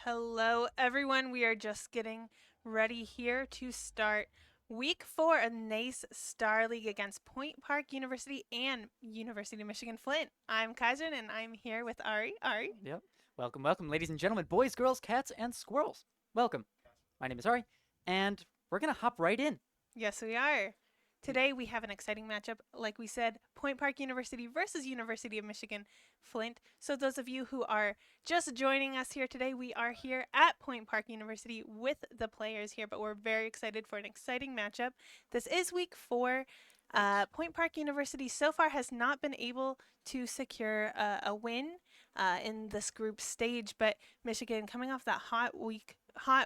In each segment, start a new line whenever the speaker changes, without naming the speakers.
Hello, everyone. We are just getting ready here to start week 4 of NACE Star League against Point Park University and University of Michigan Flint. I'm Kaizen and I'm here with Ari. Ari.
Yep. Welcome, welcome, ladies and gentlemen, boys, girls, cats, and squirrels. Welcome. My name is Ari, and we're going to hop right in.
Yes, we are. Today we have an exciting matchup. Like we said, Point Park University versus University of Michigan Flint. So those of you who are just joining us here today, we are here at Point Park University with the players here, but we're very excited for an exciting matchup. This is week 4. Point Park University so far has not been able to secure a win in this group stage, but Michigan coming off that hot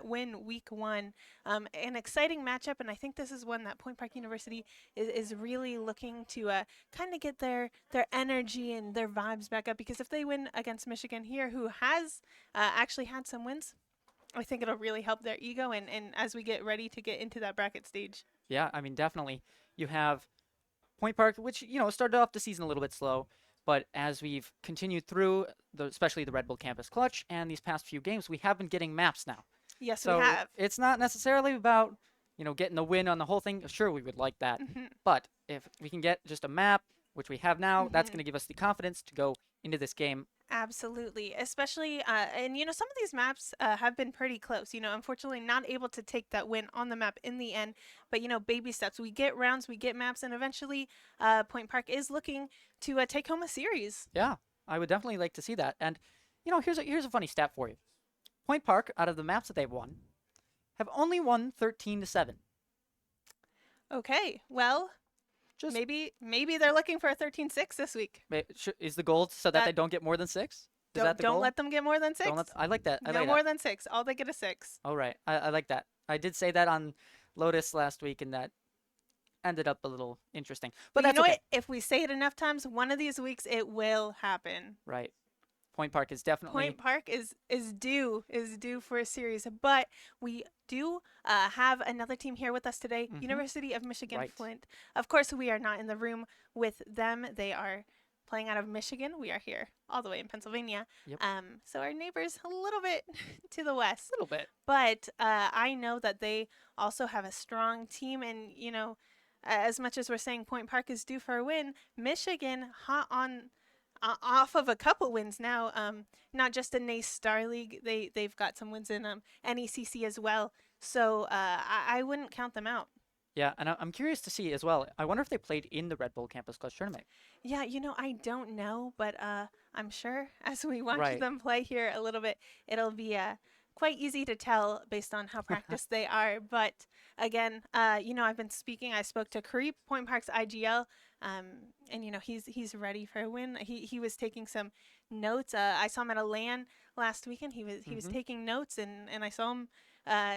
win week 1, an exciting matchup, and I think this is one that Point Park University is really looking to kind of get their energy and their vibes back up, because if they win against Michigan here, who has actually had some wins, I think it'll really help their ego and as we get ready to get into that bracket stage.
Yeah, I mean, definitely. You have Point Park, which, started off the season a little bit slow, but as we've continued through, especially the Redbull Campus Clutch and these past few games, we have been getting maps now.
Yes,
So
we have.
it's not necessarily about, getting the win on the whole thing. Sure, we would like that. But if we can get just a map, which we have now, that's going to give us the confidence to go into this game.
Absolutely, especially, and some of these maps have been pretty close. Unfortunately, not able to take that win on the map in the end. But baby steps. We get rounds, we get maps, and eventually, Point Park is looking to take home a series.
Yeah, I would definitely like to see that. And here's a funny stat for you. Point Park, out of the maps that they've won, have only won 13-7.
Okay, well,
Just
maybe they're looking for a 13-6 this week.
is the goal so that they don't get more than 6? Is that the
Don't
goal?
let them get more than 6.
I like that. I
No
like
more
that.
than 6. All they get is 6.
All right. I like that. I did say that on Lotus last week, and that ended up a little interesting. But
you
that's
know
okay.
what? If we say it enough times, one of these weeks it will happen.
Right. Point Park is definitely
Point Park is due for a series, but we do have another team here with us today, University of Michigan Flint. Of course, we are not in the room with them. They are playing out of Michigan. We are here all the way in Pennsylvania.
Yep.
So our neighbors a little bit to the west.
A little bit.
But I know that they also have a strong team, and as much as we're saying Point Park is due for a win, Michigan hot on off of a couple wins now, not just in NACE Star League, they've got some wins in NECC as well. So I wouldn't count them out.
Yeah, and I'm curious to see as well. I wonder if they played in the Redbull Campus Clutch tournament.
Yeah, I don't know, but I'm sure as we watch them play here a little bit, it'll be quite easy to tell based on how practiced they are. But again, I've been speaking. I spoke to Kareep, Point Park's IGL. And he's ready for a win. He was taking some notes. I saw him at a LAN last weekend. He was taking notes, and I saw him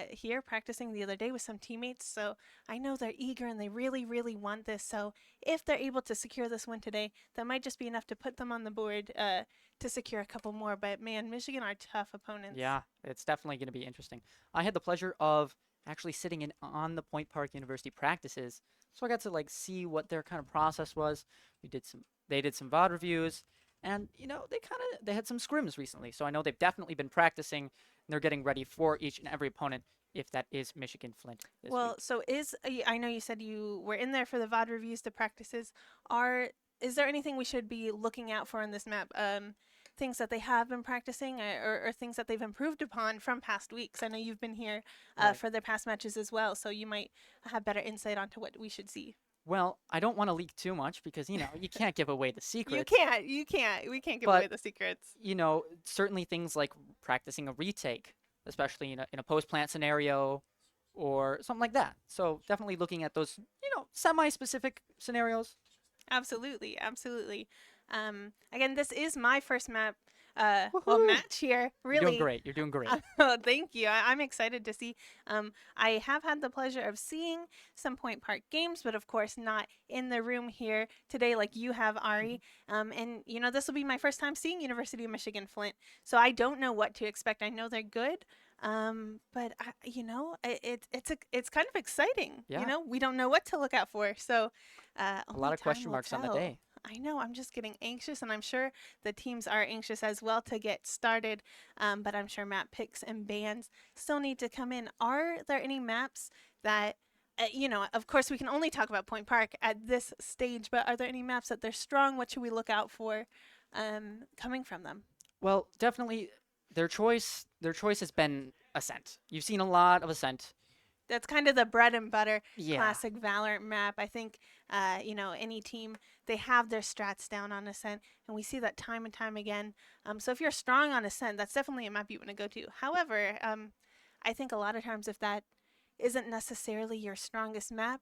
here practicing the other day with some teammates. So I know they're eager and they really, really want this. So if they're able to secure this win today, that might just be enough to put them on the board to secure a couple more. But man, Michigan are tough opponents.
Yeah, it's definitely going to be interesting. I had the pleasure of actually sitting in on the Point Park University practices, so I got to see what their kind of process was. They did some VOD reviews, and they had some scrims recently, so I know they've definitely been practicing, and they're getting ready for each and every opponent if that is Michigan Flint this week.
So I know you said you were in there for the VOD reviews, the practices. Is there anything we should be looking out for in this map? Things that they have been practicing or things that they've improved upon from past weeks. I know you've been here for their past matches as well, so you might have better insight onto what we should see.
Well, I don't want to leak too much because, you can't give away the secrets.
You can't. We can't give away the secrets.
Certainly things like practicing a retake, especially in a post-plant scenario or something like that. So definitely looking at those, semi-specific scenarios.
Absolutely. Again, this is my first match here. Really,
You're doing great.
Oh, thank you. I'm excited to see. I have had the pleasure of seeing some Point Park games, but of course not in the room here today like you have, Ari. And this will be my first time seeing University of Michigan Flint, so I don't know what to expect. I know they're good. But it's kind of exciting.
Yeah.
We don't know what to look out for. So
A lot of question marks on the day.
I know I'm just getting anxious, and I'm sure the teams are anxious as well to get started. But I'm sure map picks and bans still need to come in. Are there any maps that, of course, we can only talk about Point Park at this stage, but are there any maps that they're strong? What should we look out for coming from them?
Well, definitely their choice has been Ascent. You've seen a lot of Ascent.
That's kind of the bread and butter
Yeah.
classic Valorant map. I think, any team, they have their strats down on Ascent, and we see that time and time again. So if you're strong on Ascent, that's definitely a map you want to go to. However, I think a lot of times if that isn't necessarily your strongest map,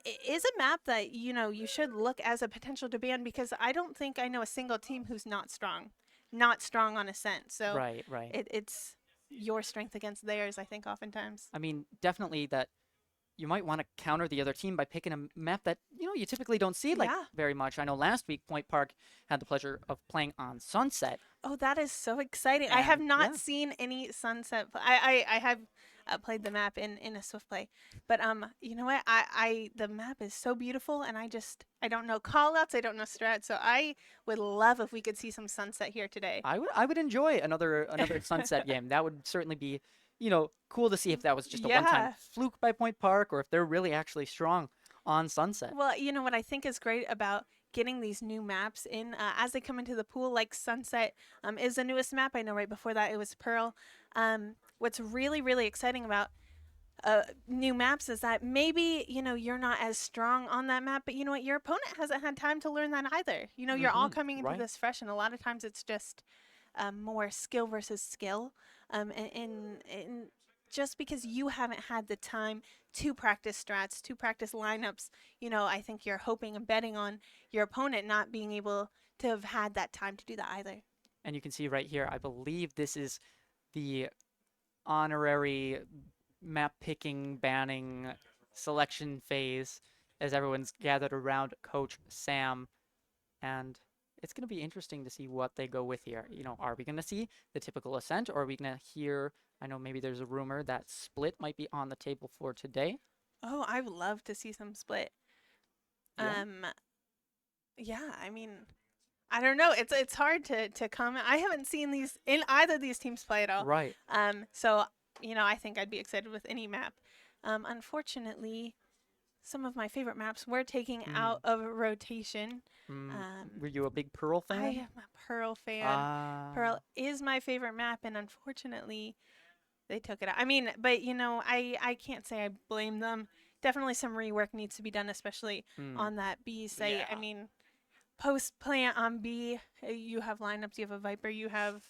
it is a map that, you should look as a potential to ban because I don't think I know a single team who's not strong on Ascent. So
Right, right.
it's your strength against theirs, I think, oftentimes.
I mean, definitely that you might want to counter the other team by picking a map that, you typically don't see like
Yeah.
very much. I know last week Point Park had the pleasure of playing on Sunset.
Oh, that is so exciting. I have
And
not
yeah,
seen any sunset. I have played the map in a Swift play. But you know what? The map is so beautiful and I don't know callouts, I don't know strats. So I would love if we could see some sunset here today.
I would enjoy another Sunset game. That would certainly be, cool to see if that was just a one-time
Yeah.
fluke by Point Park or if they're really actually strong on Sunset.
Well, you know what I think is great about getting these new maps in as they come into the pool, like Sunset is the newest map. I know right before that it was Pearl. What's really, really exciting about new maps is that maybe you're not as strong on that map, but you know what, your opponent hasn't had time to learn that either. You're all coming into
Right.
this fresh, and a lot of times it's just more skill versus skill, and just because you haven't had the time to practice strats, to practice lineups, I think you're hoping and betting on your opponent not being able to have had that time to do that either.
And you can see right here, I believe this is the honorary map picking, banning, selection phase as everyone's gathered around Coach Sam. And it's going to be interesting to see what they go with here. Are we going to see the typical Ascent or are we going to hear? I know maybe there's a rumor that Split might be on the table for today.
Oh, I would love to see some split.
Yeah.
um yeah, I mean, I don't know. It's hard to comment. I haven't seen these in either of these teams play at all.
Right.
So I think I'd be excited with any map. Unfortunately, some of my favorite maps were taking
Mm.
out of rotation.
Mm.
Um,
Were you a big Pearl
I
fan?
am a Pearl fan.
Ah.
Pearl is my favorite map, and unfortunately, they took it out. I mean, but I can't say I blame them. Definitely some rework needs to be done, especially
Mm.
on that B site. I
Yeah.
mean, post plant on B, you have lineups, you have a Viper, you have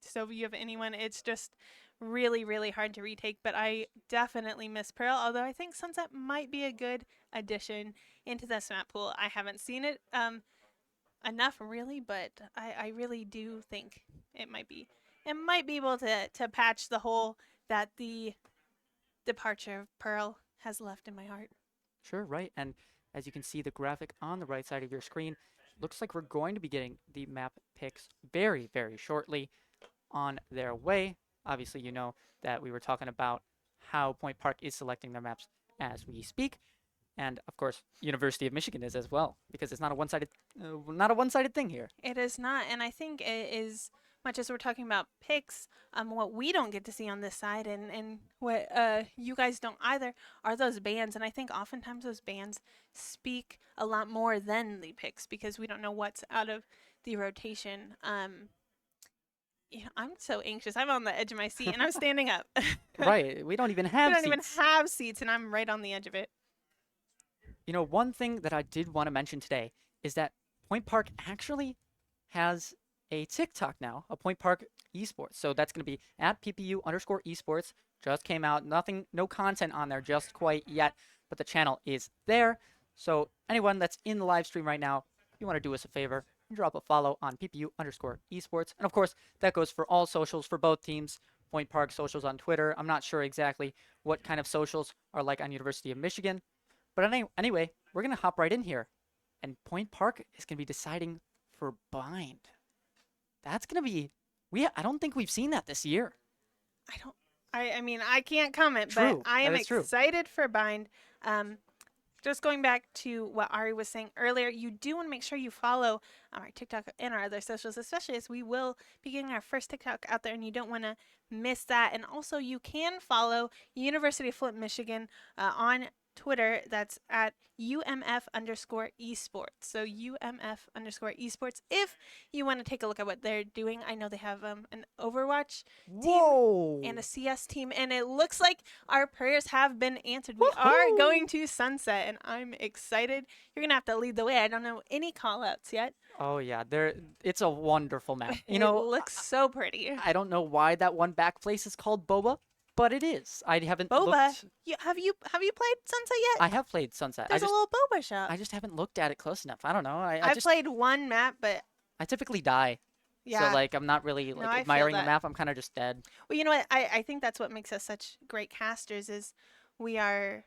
Sova, you have anyone. It's just really, really hard to retake. But I definitely miss Pearl, although I think Sunset might be a good addition into this map pool. I haven't seen it enough really, but I really do think it might be. It might be able to patch the hole that the departure of Pearl has left in my heart.
Sure, right. And as you can see, the graphic on the right side of your screen looks like we're going to be getting the map picks very, very shortly on their way. Obviously, you know that we were talking about how Point Park is selecting their maps as we speak. And of course, University of Michigan is as well, because it's not a one-sided thing here.
It is not, and I think it is much as we're talking about picks. What we don't get to see on this side, and what you guys don't either, are those bans. And I think oftentimes those bans speak a lot more than the picks because we don't know what's out of the rotation. I'm so anxious. I'm on the edge of my seat, and I'm standing up.
Right, we don't even
We
have
don't even
seats.
have seats, and I'm right on the edge of it.
One thing that I did want to mention today is that Point Park actually has a TikTok now, a Point Park Esports. So that's going to be at PPU_esports. Just came out. Nothing, no content on there just quite yet, but the channel is there. So anyone that's in the live stream right now, if you want to do us a favor, drop a follow on PPU_esports. And of course, that goes for all socials for both teams. Point Park socials on Twitter. I'm not sure exactly what kind of socials are like on University of Michigan. But anyway, we're going to hop right in here. And Point Park is going to be deciding for Bind. That's going to be I don't think we've seen that this year.
I don't. I mean, I can't comment, but
True.
I
That
am
is true.
excited for Bind. Um, just going back to what Ari was saying earlier, you do want to make sure you follow our TikTok and our other socials, especially as we will be getting our first TikTok out there, and you don't want to miss that. And also, you can follow University of Flint, Michigan on Twitter. That's at UMF_esports. So UMF_esports. If you want to take a look at what they're doing, I know they have an Overwatch team
Whoa!
and a CS team, and it looks like our prayers have been answered. We are
Woohoo!
going to Sunset, and I'm excited. You're gonna have to lead the way. I don't know any call outs yet.
Oh yeah, it's a wonderful map. You
It
know,
looks so pretty.
I don't know why that one back place is called Boba, but it is. I haven't
Boba,
looked.
have you played Sunset yet?
I have played Sunset.
There's a little boba shop.
I just haven't looked at it close enough. I don't know.
I've played one map, but
I typically die.
yeah.
So like I'm not really
No,
like
I feel
admiring the
that.
map. I'm kind of just dead.
Well, you know what? I think that's what makes us such great casters is we are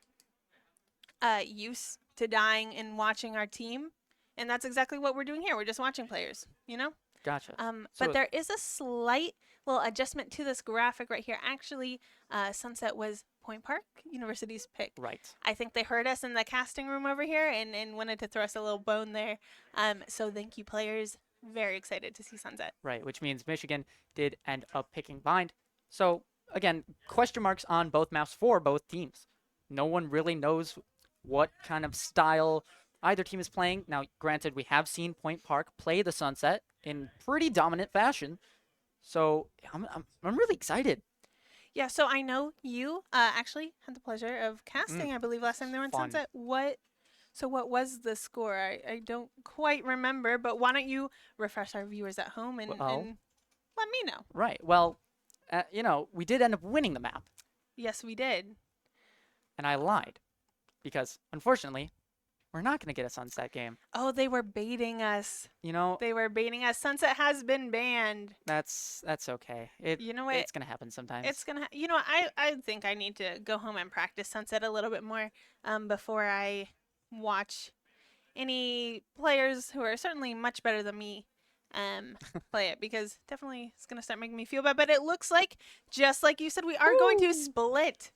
used to dying and watching our team, and that's exactly what we're doing here. We're just watching players, you know.
Gotcha.
But
So
there is a slight little adjustment to this graphic right here. Actually, Sunset was Point Park University's pick.
right.
I think they heard us in the casting room over here and wanted to throw us a little bone there. So thank you, players. Very excited to see Sunset.
Right, which means Michigan did end up picking Bind. So again, question marks on both maps for both teams. No one really knows what kind of style either team is playing. Now, granted, we have seen Point Park play the Sunset in pretty dominant fashion. So I'm really excited.
Yeah, so I know you actually had the pleasure of casting, I believe, last time they were in
Fun.
Sunset. What was the score? I don't quite remember, but why don't you refresh our viewers at home and
Well-
let me know.
Right. Well, you know, we did end up winning the map,
Yes, we did.
and I lied because unfortunately, we're not going to get a Sunset game.
Oh, they were baiting us.
You know,
They were baiting us. Sunset has been banned.
that's okay.
You know what?
It's going to happen sometimes.
It's gonna. You know, I think I need to go home and practice Sunset a little bit more before I watch any players who are certainly much better than me play it, because definitely it's gonna start making me feel bad. But it looks like, just like you said, we are going to
Woo!
split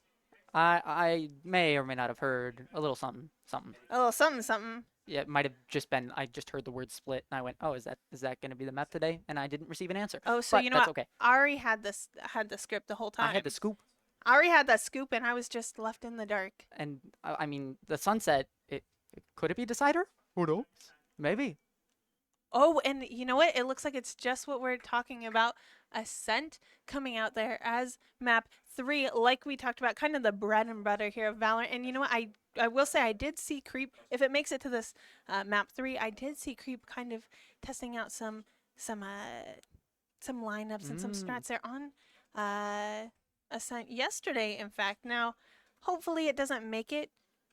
I may or may not have heard a little something.
a little something.
Yeah, it might have just been I just heard the word split and I went, "Oh, is that going to be the map today?" And I didn't receive an answer.
Oh, so
But
you know
that's
what?
okay.
Ari had the script the whole time.
I had the scoop,
Ari had that scoop, and I was just left in the dark.
and I mean the Sunset. Could it be Decider? Who knows? Maybe.
Oh, and you know what? It looks like it's just what we're talking about. Ascent coming out there as map 3, like we talked about, kind of the bread and butter here of Valorant. And you know what? I will say I did see Creep. If it makes it to this map 3, I did see Creep kind of testing out some lineups and some strats there on Ascent yesterday. In fact, now hopefully it doesn't make it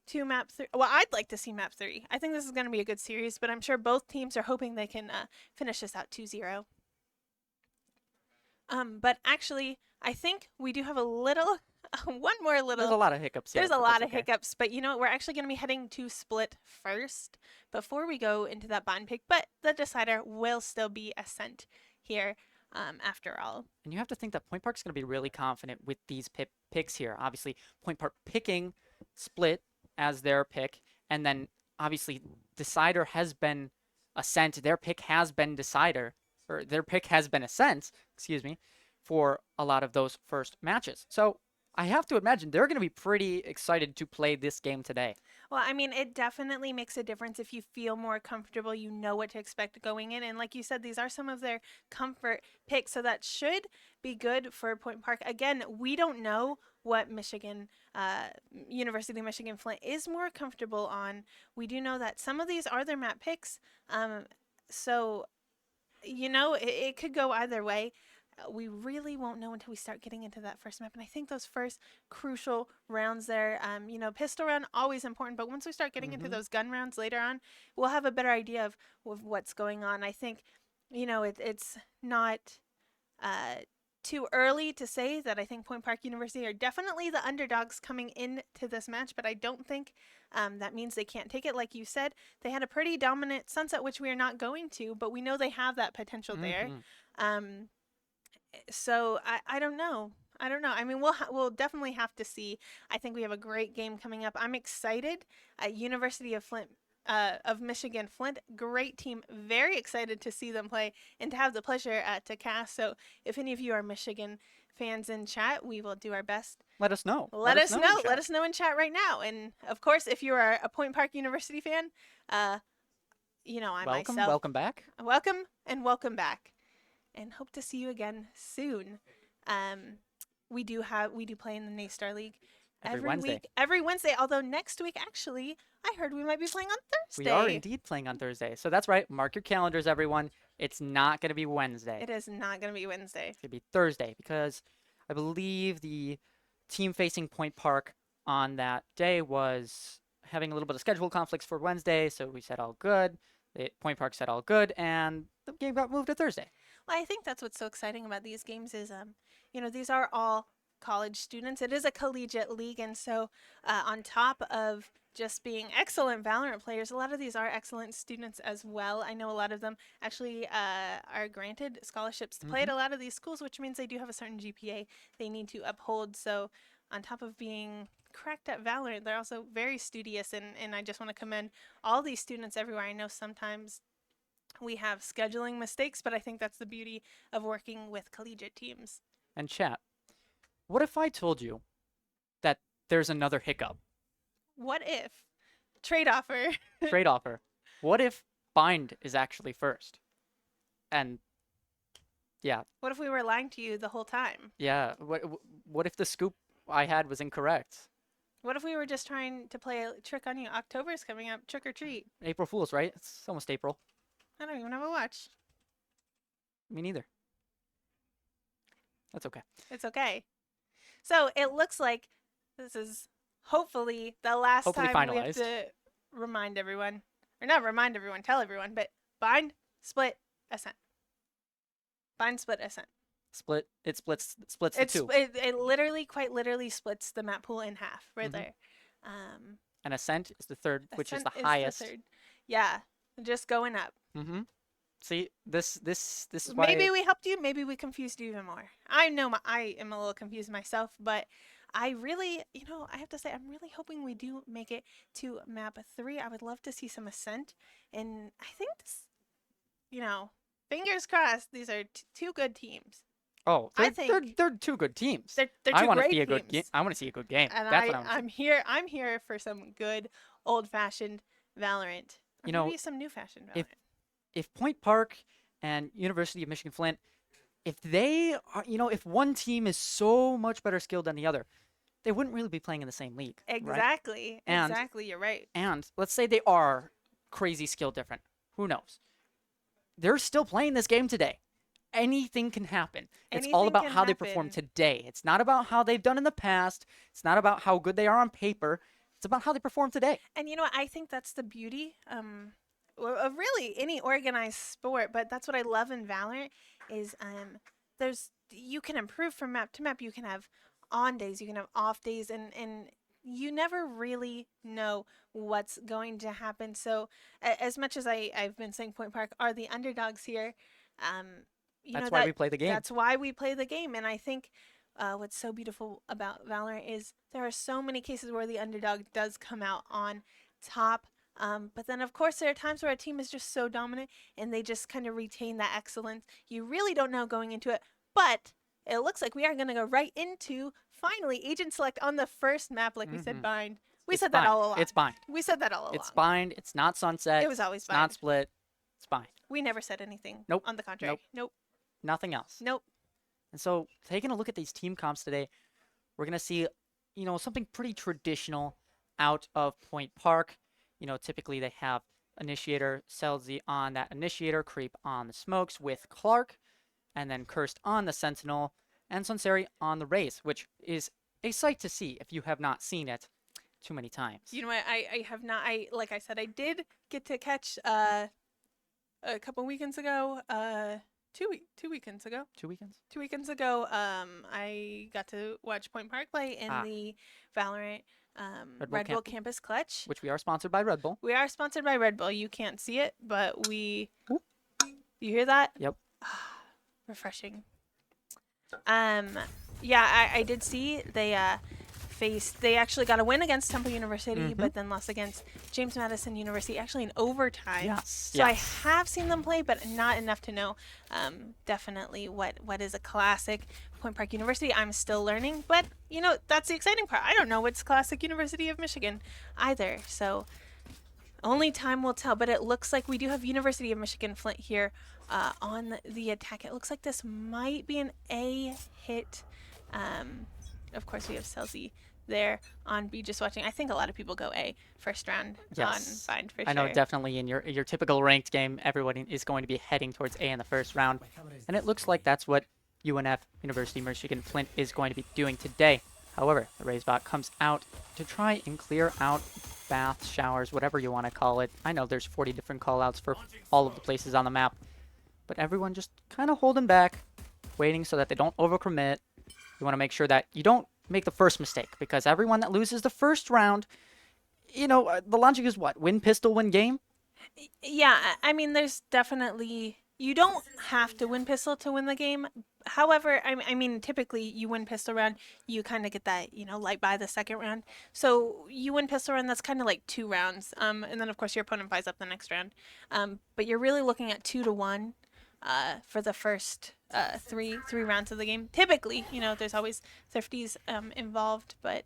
to map 3. Well, I'd like to see map 3. I think this is going to be a good series, but I'm sure both teams are hoping they can finish this out 2-0. But actually, I think we do have a little, one more little.
There's a lot of hiccups.
There's
yet,
a
but
lot
that's
of
okay.
hiccups, but you know what? We're actually going to be heading to Split first before we go into that bond pick. But the decider will still be Ascent here after all.
And you have to think that Point Park's going to be really confident with these picks here. Obviously, Point Park picking Split as their pick, and then obviously Decider has been Ascent. Their pick has been Decider, or their pick has been Ascent, excuse me, for a lot of those first matches. So I have to imagine they're going to be pretty excited to play this game today.
Well, I mean, it definitely makes a difference if you feel more comfortable, you know what to expect going in. And like you said, these are some of their comfort picks, so that should be good for Point Park. Again, we don't know what Michigan, University of Michigan Flint is more comfortable on. We do know that some of these are their map picks. So, you know, it could go either way. We really won't know until we start getting into that first map. And I think those first crucial rounds there, you know, pistol round, always important. But once we start getting into those gun rounds later on, we'll have a better idea of what's going on. I think, you know, it's not too early to say that I think Point Park University are definitely the underdogs coming into this match. But I don't think that means they can't take it. Like you said, they had a pretty dominant Sunset, which we are not going to. But we know they have that potential there. So I don't know. I don't know. I mean, we'll definitely have to see. I think we have a great game coming up. I'm excited. University of Flint, of Michigan, Flint, great team. Very excited to see them play and to have the pleasure to cast. So, if any of you are Michigan fans in chat, we will do our best.
Let us know.
Let us know.
In
Let
chat.
us know in chat right now. And of course, if you are a Point Park University fan, you know, I
Welcome,
myself,
welcome back.
welcome and welcome back, and hope to see you again soon. We do play in the NACE Star League
Every Wednesday.
week, every Wednesday. Although next week, actually, I heard we might be playing on Thursday.
We are indeed playing on Thursday. So that's right. Mark your calendars, everyone. It's not going to be Wednesday.
It is not going to be Wednesday.
It's going to be Thursday because I believe the team facing Point Park on that day was having a little bit of schedule conflicts for Wednesday. So we said all good. Point Park said all good. And the game got moved to Thursday.
Well, I think that's what's so exciting about these games is, you know, these are all college students. It is a collegiate league, and so on top of just being excellent Valorant players, a lot of these are excellent students as well. I know a lot of them actually are granted scholarships to play at a lot of these schools, which means they do have a certain GPA they need to uphold. So on top of being cracked at Valorant, they're also very studious, and I just want to commend all these students everywhere. I know sometimes we have scheduling mistakes, but I think that's the beauty of working with collegiate teams.
And chat, what if I told you that there's another hiccup?
What if? Trade offer.
Trade offer. What if Bind is actually first? And yeah.
What if we were lying to you the whole time?
Yeah. What if the scoop I had was incorrect?
What if we were just trying to play a trick on you? October's coming up. Trick or treat.
April Fool's, right? It's almost April.
I don't even have a watch.
Me neither. That's okay.
It's okay. So it looks like this is hopefully the last time we have to remind everyone. Or not remind everyone, tell everyone, but bind, split, ascent. Bind, split, ascent.
Split. It splits the two.
It literally, quite literally splits the map pool in half right there.
And ascent is the third, which is the
Ascent
highest.
the third. Yeah, just going up.
See, this is why.
Maybe we helped you. Maybe we confused you even more. I know I am a little confused myself, but I really, you know, I have to say, I'm really hoping we do make it to map 3. I would love to see some ascent, and I think this, you know, fingers crossed. These are two good teams.
Oh, they're two good teams.
They're two
I want to
great
see a good
teams.
game. I want to see a good game.
And
That's what I want to see.
I'm here for some good old-fashioned Valorant. Or
You know,
maybe some new-fashioned Valorant.
If Point Park and University of Michigan Flint, if they are, you know, if one team is so much better skilled than the other, they wouldn't really be playing in the same league.
Exactly.
Right?
Exactly. You're right.
And let's say they are crazy skill different. Who knows? They're still playing this game today. Anything can happen. It's all about how they perform today. It's not about how they've done in the past. It's not about how good they are on paper. It's about how they perform today.
And you know what? I think that's the beauty of really any organized sport, but that's what I love in Valorant is you can improve from map to map. You can have on days, you can have off days, and you never really know what's going to happen. So as much as I've been saying Point Park are the underdogs here,
that's why we play the game.
That's why we play the game. And I think what's so beautiful about Valorant is there are so many cases where the underdog does come out on top. But then, of course, there are times where a team is just so dominant and they just kind of retain that excellence. You really don't know going into it. But it looks like we are going to go right into, finally, Agent Select on the first map, like we said, Bind. We said that all along.
It's Bind.
We said that all along.
It's Bind. It's not Sunset.
It was always Bind.
It's not Split. It's Bind.
We never said anything.
Nope.
On the contrary. Nope.
Nothing else.
Nope.
And so, taking a look at these team comps today, we're going to see, you know, something pretty traditional out of Point Park. You know, typically they have Initiator, Selzy on that Initiator, Creep on the Smokes with Clark, and then Cursed on the Sentinel, and Sunseri on the Raze, which is a sight to see if you have not seen it too many times.
You know what? I have not. Like I said, I did get to catch a couple weekends ago. 2 weekends ago.
2 weekends?
2 weekends ago, I got to watch Point Park play in the Valorant Redbull Campus Clutch.
Which we are sponsored by Redbull.
We are sponsored by Redbull. You can't see it, but we... You hear that?
Yep.
Refreshing. Yeah, I did see they actually got a win against Temple University, but then lost against James Madison University, actually in overtime.
Yes.
So I have seen them play, but not enough to know definitely what is a classic Point Park University. I'm still learning, but that's the exciting part. I don't know what's classic University of Michigan either. So only time will tell. But it looks like we do have University of Michigan Flint here on the attack. It looks like this might be an A hit. Of course, we have Selzy there on B just watching. I think a lot of people go A first round on Find for sure.
I know definitely in your typical ranked game, everybody is going to be heading towards A in the first round. And it looks like that's what UNF, University of Michigan Flint, is going to be doing today. However, the Razebot comes out to try and clear out baths, showers, whatever you want to call it. I know there's 40 different callouts for all of the places on the map, but everyone just kind of holding back, waiting so that they don't overcommit. You want to make sure that you don't make the first mistake, because everyone that loses the first round, the logic is what? Win pistol, win game?
Yeah, I mean, there's definitely, you don't have to win pistol to win the game. However, I mean, typically you win pistol round, you kind of get that, light by the second round. So you win pistol round, that's kind of like 2 rounds. And then of course your opponent buys up the next round. But you're really looking at 2-1 for the first three rounds of the game. Typically, there's always thrifties involved, but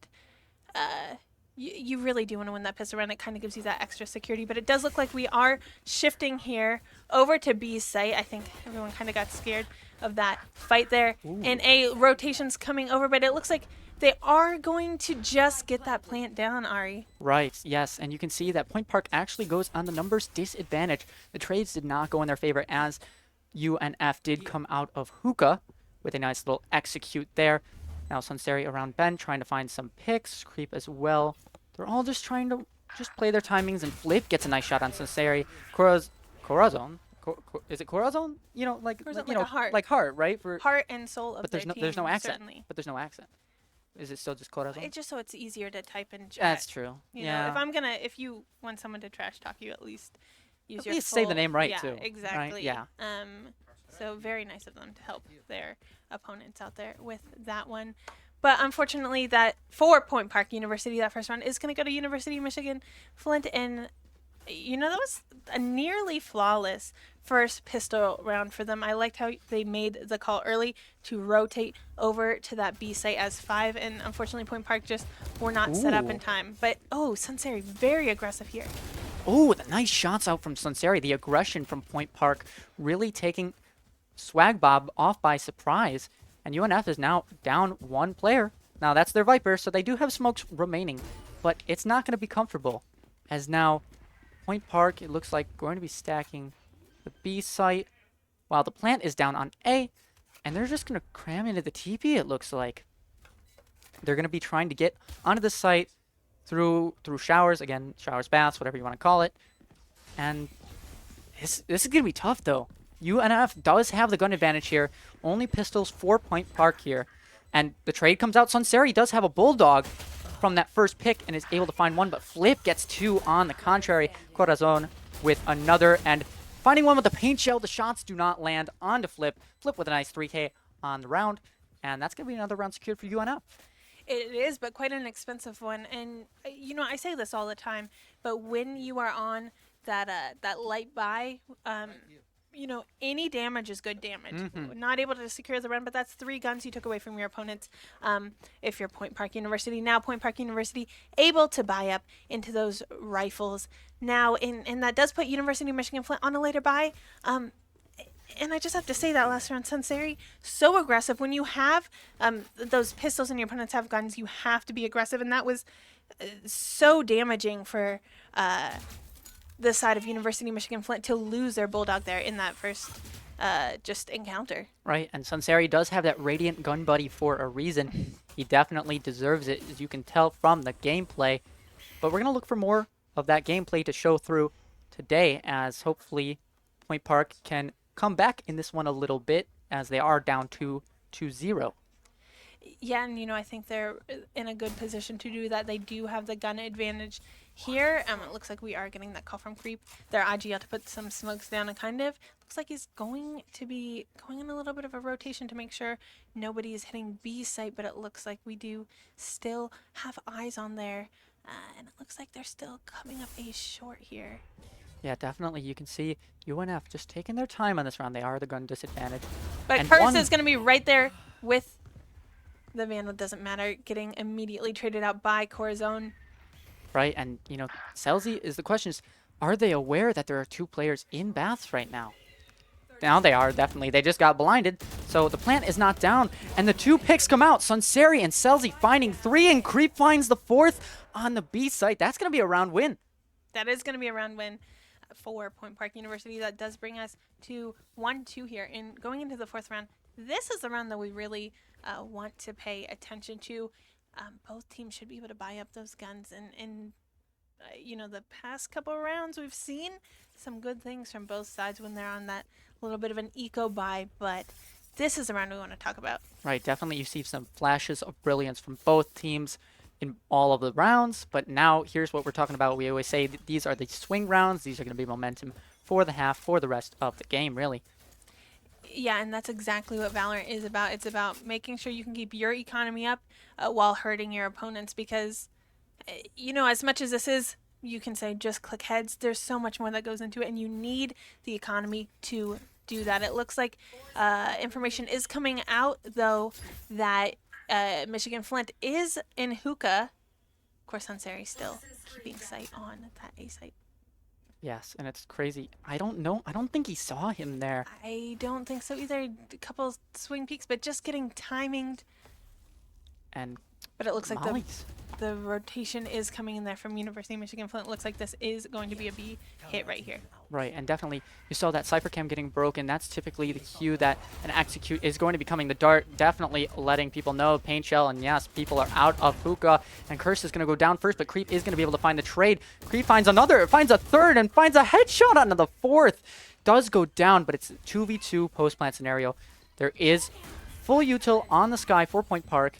you really do want to win that pistol round. It kind of gives you that extra security. But it does look like we are shifting here over to B's site. I think everyone kind of got scared of that fight there.
Ooh.
And A rotation's coming over, but it looks like they are going to just get that plant down, Ari.
Right, yes, and you can see that Point Park actually goes on the numbers disadvantage. The trades did not go in their favor, as UNF did come out of hookah with a nice little execute there. Now Sunseri around Ben, trying to find some picks, creep as well. They're all just trying to play their timings, and Flip gets a nice shot on Sunseri. Corazon? Is it Corazon? Like
a heart.
Like heart, right? For
heart and soul of
but
their
there's no
team,
accent.
certainly.
But there's no accent. Is it still just Corazon?
It's just so it's easier to type in chat.
That's true.
You know, if you want someone to trash talk you, at least use
at
your
least
full,
say the name right
yeah,
too.
Exactly.
Right? Yeah.
So very nice of them to help their opponents out there with that one. But unfortunately, that for Point Park University, that first round is going to go to University of Michigan Flint, and that was a nearly flawless first pistol round for them. I liked how they made the call early to rotate over to that B site as 5, and unfortunately Point Park just were not set up in time. But Sunseri very aggressive here.
Oh, the nice shots out from Sunseri. The aggression from Point Park really taking Swag Bob off by surprise. And UNF is now down 1 player. Now that's their Viper, so they do have smokes remaining, but it's not going to be comfortable, as now Point Park, it looks like, going to be stacking the B site while the plant is down on A, and they're just going to cram into the TP, it looks like. They're going to be trying to get onto the site through showers, again, showers, baths, whatever you want to call it. And this is going to be tough, though. UNF does have the gun advantage here. Only pistols for Point Park here. And the trade comes out. Sunseri does have a Bulldog from that first pick and is able to find 1, but Flip gets 2 on the contrary. Corazon with another, and finding 1 with the paint shell. The shots do not land onto Flip. Flip with a nice 3K on the round, and that's going to be another round secured for UNF.
It is, but quite an expensive one. And, I say this all the time, but when you are on that light buy, any damage is good damage. Not able to secure the run, but that's 3 guns you took away from your opponents. If you're Point Park University, now Point Park University able to buy up into those rifles now, and that does put University of Michigan Flint on a later buy. And I just have to say that last round, Sunseri, so aggressive. When you have those pistols and your opponents have guns, you have to be aggressive, and that was so damaging for the side of University of Michigan Flint to lose their Bulldog there in that first just encounter.
Right, and Sunseri does have that Radiant Gun Buddy for a reason. He definitely deserves it, as you can tell from the gameplay. But we're going to look for more of that gameplay to show through today, as hopefully Point Park can come back in this one a little bit, as they are down 2-0.
Yeah, and I think they're in a good position to do that. They do have the gun advantage here. It looks like we are getting that call from Creep. Their IGL to put some smokes down and kind of looks like he's going to be going in a little bit of a rotation to make sure nobody is hitting B site, but it looks like we do still have eyes on there. And it looks like they're still coming up A short here.
Yeah, definitely. You can see UNF just taking their time on this round. They are the gun disadvantage.
But
And
Curse is going to be right there with the Vandal. Doesn't matter. Getting immediately traded out by Corazon.
Right, and you know, Celsi is the question is, are they aware that there are 2 players in baths right now? Now they are, definitely. They just got blinded, so the plant is not down, and the 2 picks come out. Sunseri and Celsi finding 3, and Creep finds the 4th on the B site. That's going to be a round win.
That is going to be a round win for Point Park University. That does bring us to 1-2 here. And going into the 4th round, this is the round that we really want to pay attention to. Both teams should be able to buy up those guns. And you know, the past couple of rounds, we've seen some good things from both sides when they're on that little bit of an eco buy. But this is the round we want to talk about.
Right, definitely you see some flashes of brilliance from both teams in all of the rounds, but now here's what we're talking about. We always say that these are the swing rounds. These are going to be momentum for the half, for the rest of the game, really.
Yeah, and that's exactly what Valorant is about. It's about making sure you can keep your economy up while hurting your opponents because, you know, as much as this is, you can say just click heads, there's so much more that goes into it, and you need the economy to do that. It looks like information is coming out, though, that Michigan Flint is in hookah. Of course, Sunseri still keeping sight on that A site.
Yes, and it's crazy. I don't know. I don't think he saw him there.
I don't think so either. A couple swing peaks, but just getting timinged.
And
But it looks like
Molly's.
the rotation is coming in there from University of Michigan Flint. Looks like this is going to be a B hit right here.
Right, and definitely you saw that Cypher Cam getting broken. That's typically the cue that an execute is going to be coming. The dart definitely letting people know. Paint shell, and yes, people are out of hookah. And Curse is going to go down first, but Creep is going to be able to find the trade. Creep finds another, finds a third, and finds a headshot onto the 4th. Does go down, but it's a 2v2 post-plant scenario. There is full util on the sky for Point Park.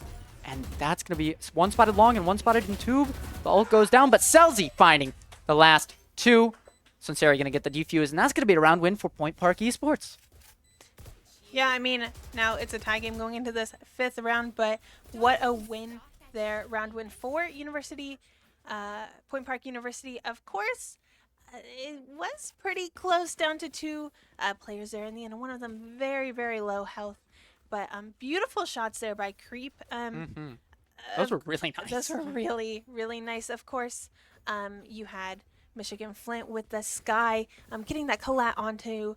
And that's going to be 1 spotted long and 1 spotted in tube. The ult goes down, but Celsi finding the last 2. Sunseri going to get the defuse, and that's going to be a round win for Point Park Esports.
Yeah, I mean, now it's a tie game going into this 5th round, but what a win there. Round win for University, Point Park University. Of course, it was pretty close down to 2 players there in the end. One of them very, very low health. But beautiful shots there by Creep.
Those were really nice.
Those were really, really nice. Of course, you had Michigan Flint with the Sky getting that collat onto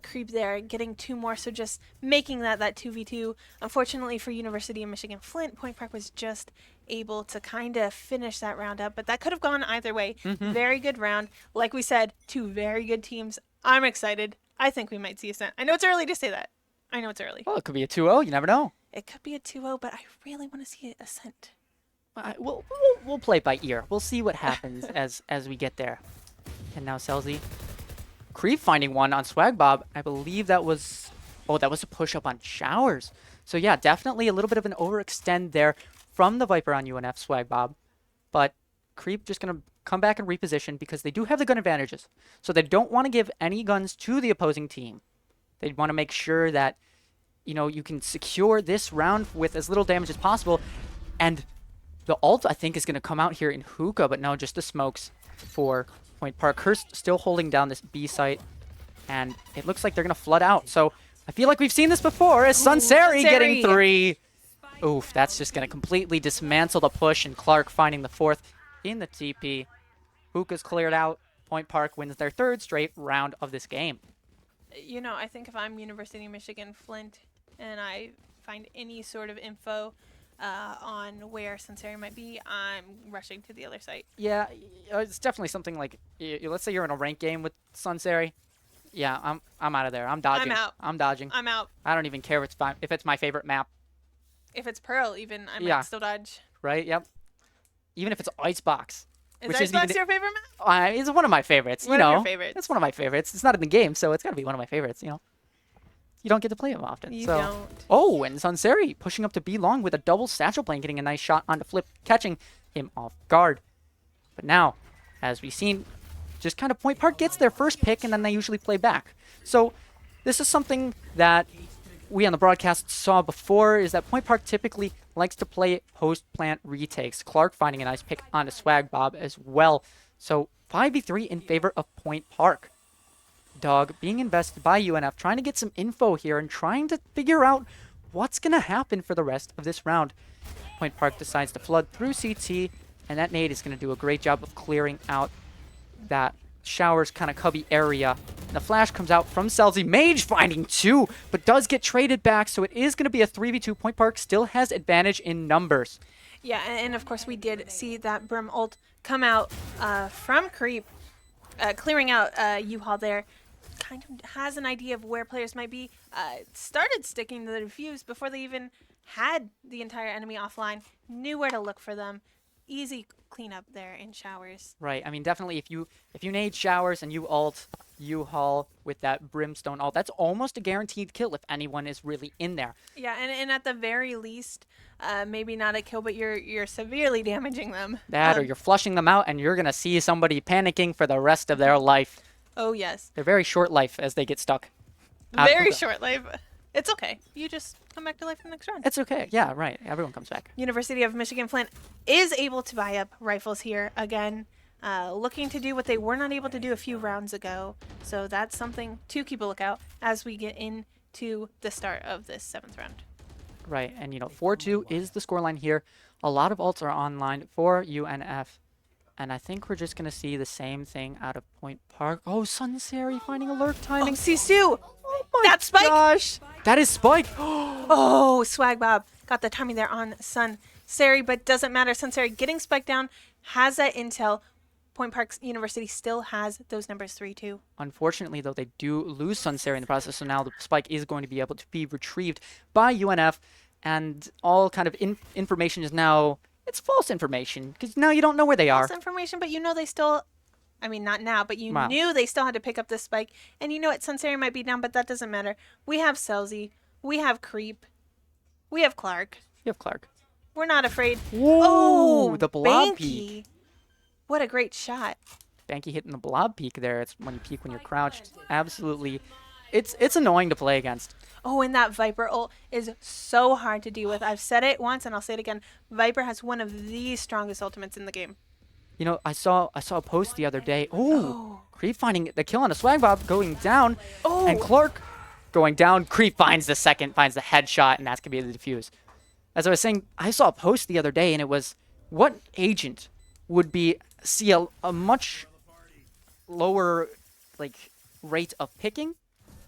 Creep there, getting 2 more, so just making that 2v2. Unfortunately for University of Michigan Flint, Point Park was just able to kind of finish that round up, but that could have gone either way. Very good round. Like we said, 2 very good teams. I'm excited. I think we might see Ascent. I know it's early to say that. I know it's early.
Well, it could be a 2-0. You never know.
It could be a 2-0, but I really want to see Ascent.
We'll play it by ear. We'll see what happens as we get there. And now Celsi. Creep finding one on Swag Bob. I believe that was... Oh, that was a push-up on Showers. So yeah, definitely a little bit of an overextend there from the Viper on UNF Swag Bob. But Creep just going to come back and reposition because they do have the gun advantages. So they don't want to give any guns to the opposing team. They want to make sure that, you know, you can secure this round with as little damage as possible. And the ult, I think, is going to come out here in hookah, but no, just the smokes for Point Park. Curse still holding down this B site, and it looks like they're going to flood out. So I feel like we've seen this before as Sunseri getting 3. Oof, that's just going to completely dismantle the push, and Clark finding the 4th in the TP. Hookah's cleared out. Point Park wins their 3rd straight round of this game.
You know, I think if I'm University of Michigan Flint and I find any sort of info on where Sunseri might be, I'm rushing to the other site.
Yeah, it's definitely something like, let's say you're in a rank game with Sunseri. Yeah, I'm out of there. I'm dodging.
I'm out.
I'm dodging.
I'm out.
I don't even care if it's my favorite map.
If it's Pearl, even, I
Yeah.
might still dodge.
Right? Yep. Even if it's Icebox.
Is Icebox your favorite map?
It's one of my favorites.
One of your favorites.
It's one of my favorites. It's not in the game, so it's got to be one of my favorites, you know. You don't get to play them often.
You
so.
don't.
Oh, and Sunseri pushing up to B long with a double satchel plane, getting a nice shot onto Flip, catching him off guard. But now, as we've seen, just kind of Point Park gets their first pick and then they usually play back. So this is something that we on the broadcast saw before, is that Point Park typically likes to play post-plant retakes. Clark finding a nice pick on a Swag Bob as well. So 5v3 in favor of Point Park. Dog being invested by UNF, trying to get some info here and trying to figure out what's going to happen for the rest of this round. Point Park decides to flood through CT, and that nade is going to do a great job of clearing out that showers kind of cubby area. The flash comes out from Selzy. Mage finding 2, but does get traded back, so it is going to be a 3v2. Point Park still has advantage in numbers.
Yeah, and of course we did see that Brim ult come out from Creep, clearing out U-Haul there. Kind of has an idea of where players might be. Started sticking to the defuse before they even had the entire enemy offline. Knew where to look for them. Easy cleanup there in showers.
Right. I mean, definitely if you nade showers and you ult U-Haul with that brimstone ult, that's almost a guaranteed kill if anyone is really in there.
Yeah, and at the very least, maybe not a kill, but you're severely damaging them.
That or you're flushing them out and you're going to see somebody panicking for the rest of their life.
Oh, yes.
They're very short life as they get stuck.
Very short life. It's okay. You just come back to life in the next round.
It's okay. Yeah, right. Everyone comes back.
University of Michigan Flint is able to buy up rifles here again, looking to do what they were not able to do a few rounds ago. So that's something to keep a lookout as we get into the start of this 7th round.
Right. And, 4-2 is the scoreline here. A lot of ults are online for UNF. And I think we're just going to see the same thing out of Point Park. Oh, Sunseri finding alert timing.
Oh, Sisu!
Oh my
That's Spike!
Gosh. That is Spike!
Oh, Swag Bob got the timing there on Sunseri, but doesn't matter. Sunseri getting Spike down, has that intel. Point Park University still has those numbers 3-2.
Unfortunately, though, they do lose Sunseri in the process, so now the Spike is going to be able to be retrieved by UNF, and all kind of information is now... It's false information, because now you don't know where they are.
False information, but they still... I mean, not now, but you knew they still had to pick up this Spike. And you know what? Sunseri might be down, but that doesn't matter. We have Selzy. We have Creep. We have Clark.
You have Clark.
We're not afraid.
Whoa! The blob
Banky.
peek.
What a great shot.
Banky hitting the blob peek there. It's when you peek when you're crouched. Absolutely. It's annoying to play against.
Oh, and that Viper ult is so hard to deal with. I've said it once and I'll say it again. Viper has one of the strongest ultimates in the game.
I saw a post the other day. Oh, Creep finding the kill on a Swag Bob going down.
Oh.
And Clark going down. Creep finds the headshot, and that's going to be the defuse. As I was saying, I saw a post the other day, and it was, what agent would see a much lower rate of picking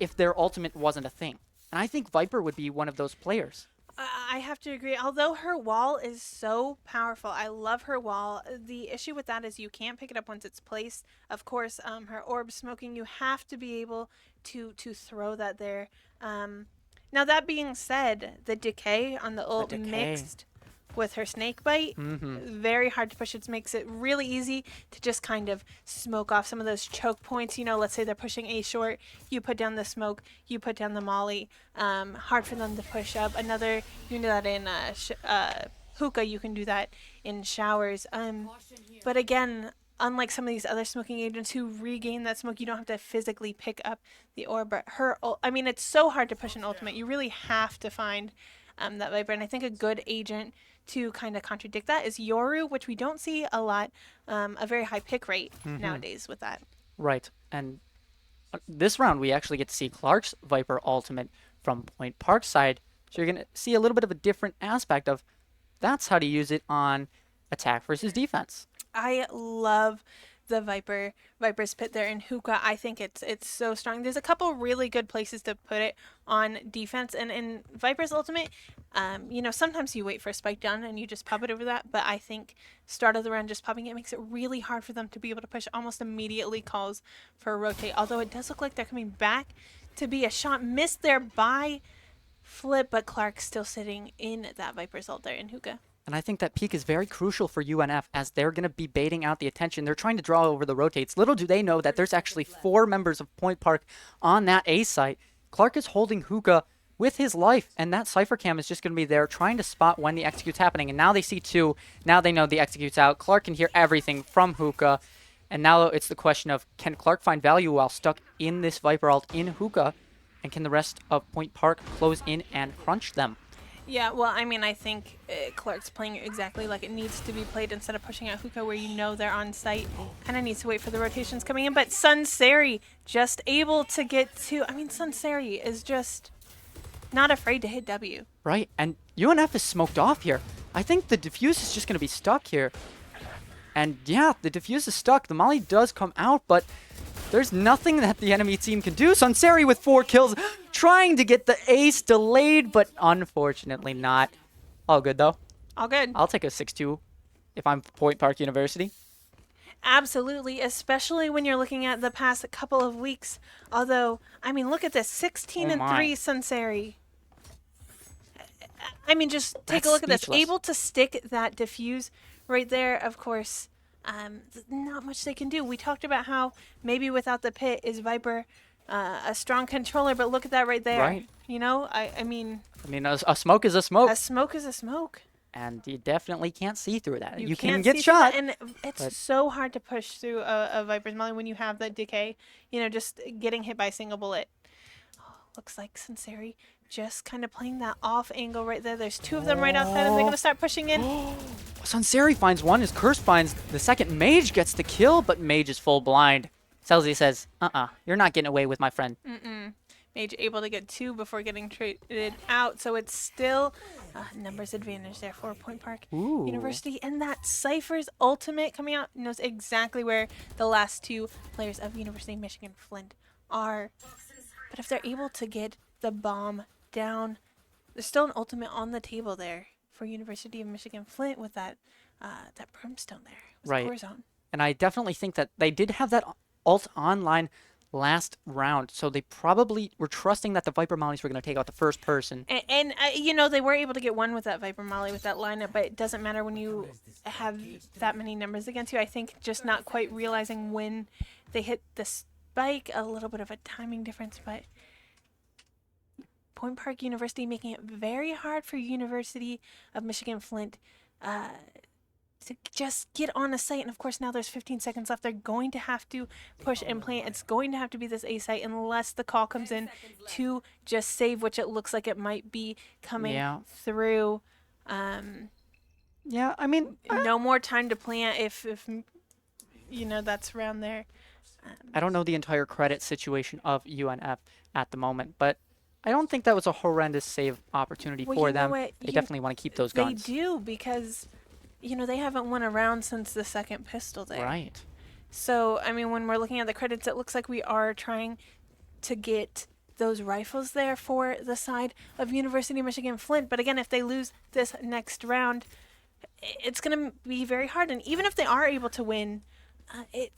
if their ultimate wasn't a thing? And I think Viper would be one of those players.
I have to agree. Although her wall is so powerful, I love her wall. The issue with that is you can't pick it up once it's placed. Of course, her orb smoking, you have to be able to throw that there. Now, that being said, the decay on the ult mixed with her snake bite, very hard to push. It makes it really easy to just kind of smoke off some of those choke points. Let's say they're pushing A short, you put down the smoke, you put down the molly. Hard for them to push up. You can do that in hookah, you can do that in showers. But again, unlike some of these other smoking agents who regain that smoke, you don't have to physically pick up the orb. But it's so hard to push an ultimate. You really have to find that Viper. And I think a good agent to kind of contradict that is Yoru, which we don't see a lot, a very high pick rate nowadays with that.
Right. And this round, we actually get to see Clark's Viper ultimate from Point Park side. So you're going to see a little bit of a different aspect of that's how to use it on attack versus defense.
I love the Viper's pit there in hookah. I think it's so strong. There's a couple really good places to put it on defense, and in Viper's ultimate, sometimes you wait for a spike down and you just pop it over that, but I think start of the round just popping it makes it really hard for them to be able to push. Almost immediately calls for a rotate, although it does look like they're coming back to be a shot missed there by Flip, but Clark's still sitting in that Viper's ult there in hookah.
And I think that peek is very crucial for UNF as they're going to be baiting out the attention. They're trying to draw over the rotates. Little do they know that there's actually 4 members of Point Park on that A site. Clark is holding hookah with his life, and that Cypher Cam is just going to be there trying to spot when the execute's happening. And now they see 2. Now they know the execute's out. Clark can hear everything from hookah. And now it's the question of, can Clark find value while stuck in this Viper ult in Hookah? And can the rest of Point Park close in and crunch them?
Yeah, well, I mean, I think Clark's playing it exactly like it needs to be played instead of pushing out Hookah where you know they're on site. Kind of needs to wait for the rotations coming in, but Sunseri just able to get to... I mean, Sunseri is just not afraid to hit W.
Right, and UNF is smoked off here. I think the defuse is just going to be stuck here. And yeah, the defuse is stuck. The molly does come out, but there's nothing that the enemy team can do. Sunseri with 4 kills, trying to get the ace delayed, but unfortunately not. All good, though.
All good.
I'll take a 6-2 if I'm Point Park University.
Absolutely, especially when you're looking at the past couple of weeks. Although, I mean, look at this, 16 and 3 Sunseri. I mean, just take a look at this. Able to stick that diffuse right there, of course. Not much they can do. We talked about how maybe without the pit is Viper a strong controller, but look at that right there.
Right.
You know, I mean,
a smoke is a smoke.
A smoke is a smoke.
And you definitely can't see through that. You
can
get shot.
And it's so hard to push through a Viper's molly when you have that decay. You know, just getting hit by a single bullet. Oh, looks like Sunseri just kind of playing that off angle right there. There's 2 of them right outside, and they're going to start pushing in.
Sunseri finds one. His Curse finds the second. Mage gets the kill, but Mage is full blind. Celsi says, you're not getting away with my friend.
Mage able to get 2 before getting traded out, so it's still numbers advantage there for Point Park University. And that Cypher's ultimate coming out knows exactly where the last 2 players of University of Michigan Flint are. But if they're able to get the bomb down, there's still an ultimate on the table there for University of Michigan Flint with that that brimstone there.
Right.
Corazon.
And I definitely think that they did have that ult online last round, so they probably were trusting that the Viper mollies were going to take out the first person.
And you know, they were able to get one with that Viper molly with that lineup, but it doesn't matter when you have that many numbers against you. I think just not quite realizing when they hit the spike, a little bit of a timing difference, but Point Park University making it very hard for University of Michigan Flint to just get on a site. And of course, now there's 15 seconds left. They're going to have to push and plant. It's going to have to be this A site unless the call comes in to just save, which it looks like it might be coming through.
Yeah, I mean,
no more time to plant if you know that's around there.
I don't know the entire credit situation of UNF at the moment, but I don't think that was a horrendous save opportunity for them. They definitely want to keep those guns.
They do, because you know, they haven't won a round since the second pistol there.
Right.
So, I mean, when we're looking at the credits, it looks like we are trying to get those rifles there for the side of University of Michigan Flint. But again, if they lose this next round, it's going to be very hard. And even if they are able to win,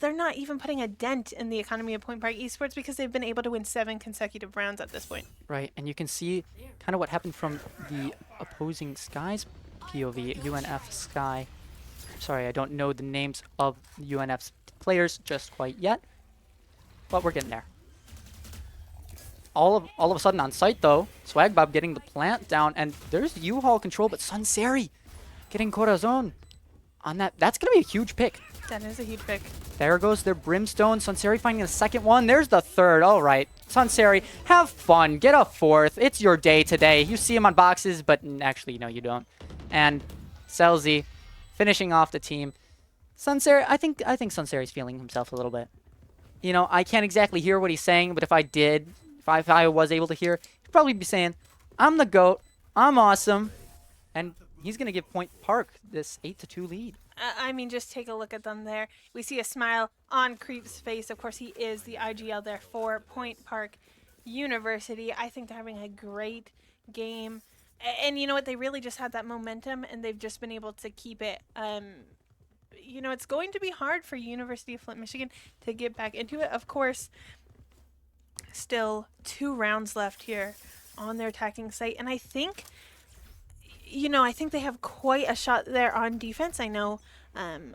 they're not even putting a dent in the economy of Point Park Esports because they've been able to win 7 consecutive rounds at this point.
Right, and you can see kind of what happened from the opposing Sky's POV, UNF Sky. Sorry, I don't know the names of UNF's players just quite yet, but we're getting there. All of a sudden on site though, Swagbob getting the plant down, and there's U-Haul control, but Sunseri getting Corazon on that. That's gonna be a huge pick.
That is a huge pick.
There goes their Brimstone. Sunseri finding the second one. There's the third. All right. Sunseri, have fun. Get a fourth. It's your day today. You see him on boxes, but actually, no, you don't. And Celsi finishing off the team. Sunseri, I think Sunseri's feeling himself a little bit. You know, I can't exactly hear what he's saying, but if I was able to hear, he'd probably be saying, I'm the GOAT. I'm awesome. And he's going to give Point Park this 8-2 lead.
I mean, just take a look at them there. We see a smile on Creep's face. Of course, he is the IGL there for Point Park University. I think they're having a great game. And you know what? They really just had that momentum, and they've just been able to keep it. You know, it's going to be hard for University of Flint, Michigan to get back into it. Of course, still 2 rounds left here on their attacking site. And I think... you know, I think they have quite a shot there on defense. I know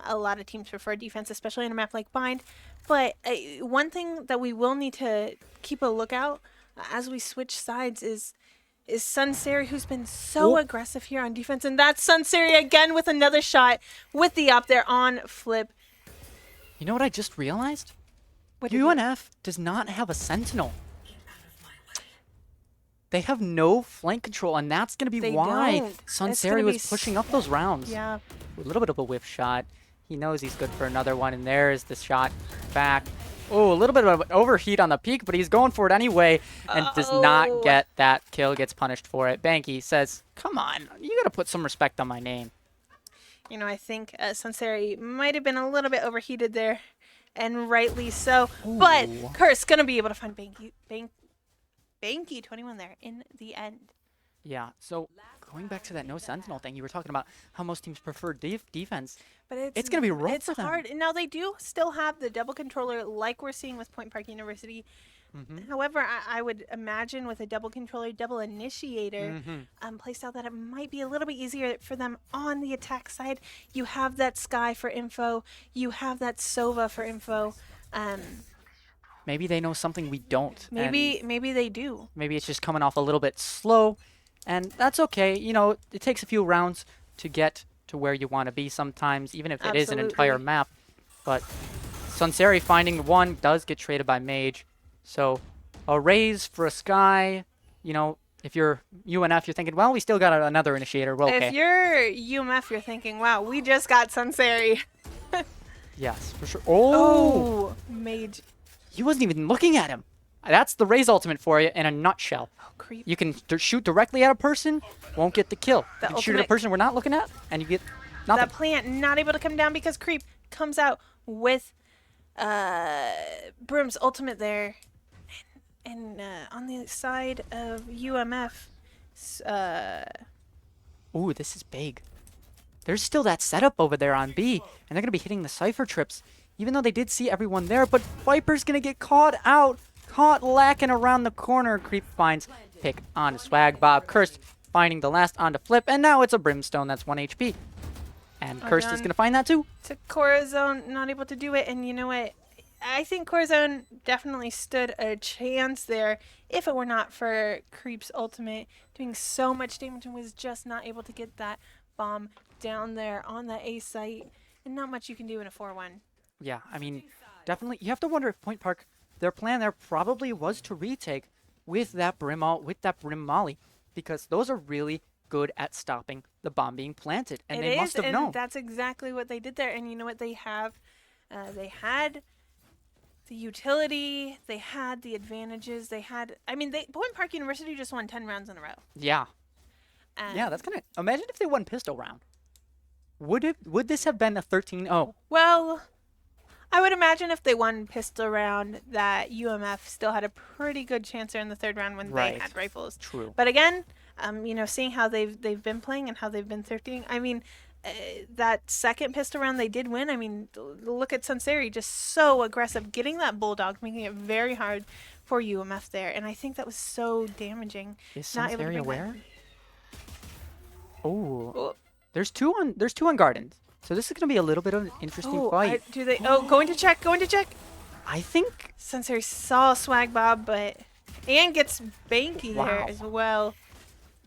a lot of teams prefer defense, especially in a map like Bind. But one thing that we will need to keep a lookout as we switch sides is Sunseri, who's been so aggressive here on defense. And that's Sunseri again with another shot with the up there on Flip.
You know what I just realized?
What did you-
UNF does not have a sentinel. They have no flank control, and that's going to be
They
why
don't. It's
Sunseri
gonna
was
be
pushing up those rounds.
Yeah.
A little bit of a whiff shot. He knows he's good for another one, and there's the shot back. Oh, a little bit of an overheat on the peak, but he's going for it anyway and does not
Oh.
get that kill, gets punished for it. Banky says, come on, you got to put some respect on my name.
You know, I think Sunseri might have been a little bit overheated there, and rightly so. But
Ooh.
Kurt's gonna be able to find Banky 21 there in the end.
Yeah, so going back to that no sentinel thing, you were talking about how most teams prefer defense.
But
It's gonna be rough
It's
for them.
hard. And now they do still have the double controller, like we're seeing with Point Park University.
Mm-hmm.
However, I would imagine with a double controller, double initiator
Mm-hmm.
playstyle that it might be a little bit easier for them on the attack side. You have that Sky for info. You have that Sova for info.
Maybe they know something we don't. and
Maybe they do.
maybe it's just coming off a little bit slow, and that's okay. You know, it takes a few rounds to get to where you want to be sometimes, even if it is an entire
Absolutely.
map. But Sunseri finding one does get traded by Mage. So a raise for a Sky, you know, if you're UNF, you're thinking, well, we still got another initiator. Well, okay.
If you're UMF, you're thinking, wow, we just got Sunseri.
Yes, for sure. Oh,
Mage.
he wasn't even looking at him. That's the raise ultimate for you in a nutshell.
Oh, creep.
You can shoot directly at a person, won't get the kill.
The
You can shoot at a
ultimate-
person we're not looking at, and you get nothing.
That plant not able to come down because creep comes out with Broom's ultimate there, and on the side of UMF,
Ooh, this is big. There's still that setup over there on B, and they're going to be hitting the Cypher trips, even though they did see everyone there. But Viper's going to get caught out, caught lacking around the corner. Creep finds pick on Swag Bob. Cursed finding the last onto Flip, and now it's a Brimstone that's 1 HP. And Cursed is
done.
going to find that too.
to Corazon not able to do it, and you know what? I think Corazon definitely stood a chance there if it were not for Creep's ultimate doing so much damage and was just not able to get that bomb down there on the A site, and not much you can do in a 4-1.
Yeah, I mean, definitely. You have to wonder if Point Park, their plan there probably was to retake with that Brim Molly, because those are really good at stopping the bomb being planted, and they must have
and
known.
that's exactly what they did there. And you know what they have? They had the utility, they had the advantages, they had. I mean, Point Park University just won 10 rounds in a row.
Yeah,
And
yeah, that's kind of. Imagine if they won pistol round. Would this have been a 13-0?
Well, I would imagine if they won pistol round, that UMF still had a pretty good chance there in the third round when
Right.
they had rifles.
True.
But again, you know, seeing how they've been playing and how they've been thrifting, I mean, that second pistol round they did win. I mean, look at Sunseri, just so aggressive, getting that bulldog, making it very hard for UMF there, and I think that was so damaging.
Is
Not able to
Sunseri
bring that-
aware? Oh,
Oh.
there's two on Gardens, so this is gonna be a little bit of an interesting fight.
Do they? Oh, going to check.
I think.
Sunseri saw Swag Bob, but and gets Banky there
Wow.
as well.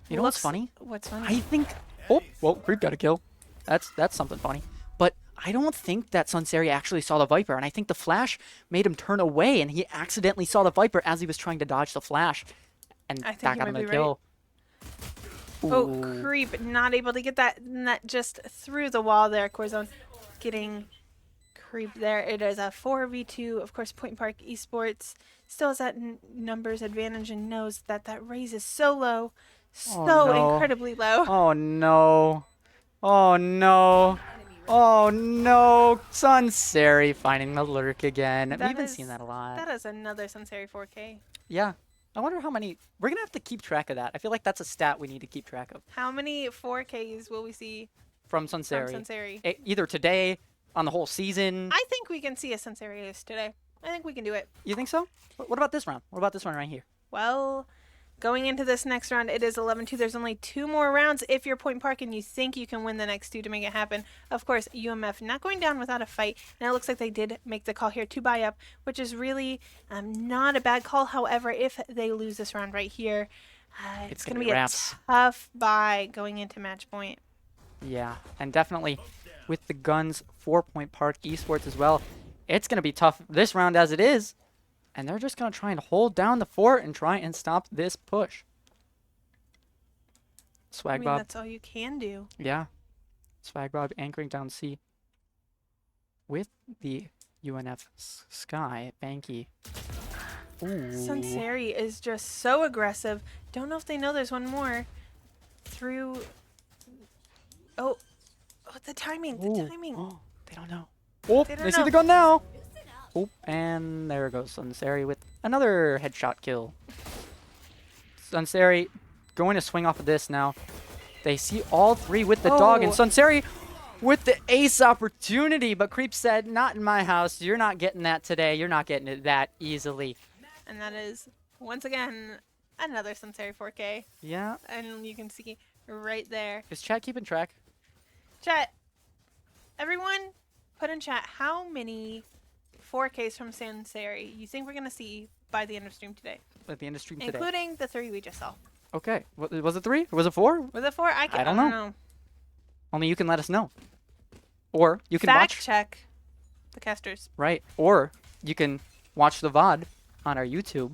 You know what's
Looks-
funny?
What's funny?
I think. Oh, well, Creep got a kill. That's something funny. But I don't think that Sunseri actually saw the Viper, and I think the flash made him turn away, and he accidentally saw the Viper as he was trying to dodge the flash, and
I think
that
you
got him
might
a
be right.
kill.
Oh,
Ooh.
Creep not able to get that, and that just through the wall there. Corazon getting Creep there. It is a 4v2. Of course, Point Park Esports still has that numbers advantage and knows that that raise is so low, so
no.
incredibly low.
Oh no. Oh no. Oh no. Sunseri finding the lurk again.
That
We've been
is-
seeing that a lot.
That is another Sunseri 4K.
Yeah. I wonder how many. We're going to have to keep track of that. I feel like that's a stat we need to keep track of
How many 4Ks will we see
from
from
Sunseri.
Sunseri?
Either today, on the whole season.
I think we can see a Sunseri ace today. I think we can do it.
You think so? What about this round? What about this one right here?
Well, going into this next round, it is 11-2. There's only 2 more rounds if you're Point Park and you think you can win the next 2 to make it happen. Of course, UMF not going down without a fight. And it looks like they did make the call here to buy up, which is really not a bad call. However, if they lose this round right here, it's going to be a
wraps.
tough buy going into match point.
Yeah, and definitely with the guns for Point Park Esports as well, It's going to be tough this round as it is. And they're just going to try and hold down the fort and try and stop this push.
I
Swag
mean,
Bob.
that's all you can do.
Yeah. Swag Bob anchoring down C with the UNF Sky. Banky. Ooh.
Sunseri is just so aggressive. Don't know if they know there's one more through. Oh, the timing, the timing.
Oh, they don't know. Oh,
They
they,
don't
see
know.
the gun now. Oh, and there goes Sunseri with another headshot kill. Sunseri going to swing off of this now. They see all three with the dog, and
Oh.
Sunseri with the ace opportunity, but Creep said, not in my house. You're not getting that today. You're not getting it that easily.
And that is, once again, another Sunseri 4K.
Yeah.
And you can see right there.
Is chat keeping track?
Chat, everyone, put in chat how many 4Ks from Sunseri you think we're going to see by the end of stream today,
At the end of stream today.
including the 3 we just saw.
Okay. Was it 3? Or was it 4?
Was it 4? I
don't
don't
know.
know.
Only you can let us know. Or you can
Fact
watch.
check the casters.
Right. Or you can watch the VOD on our YouTube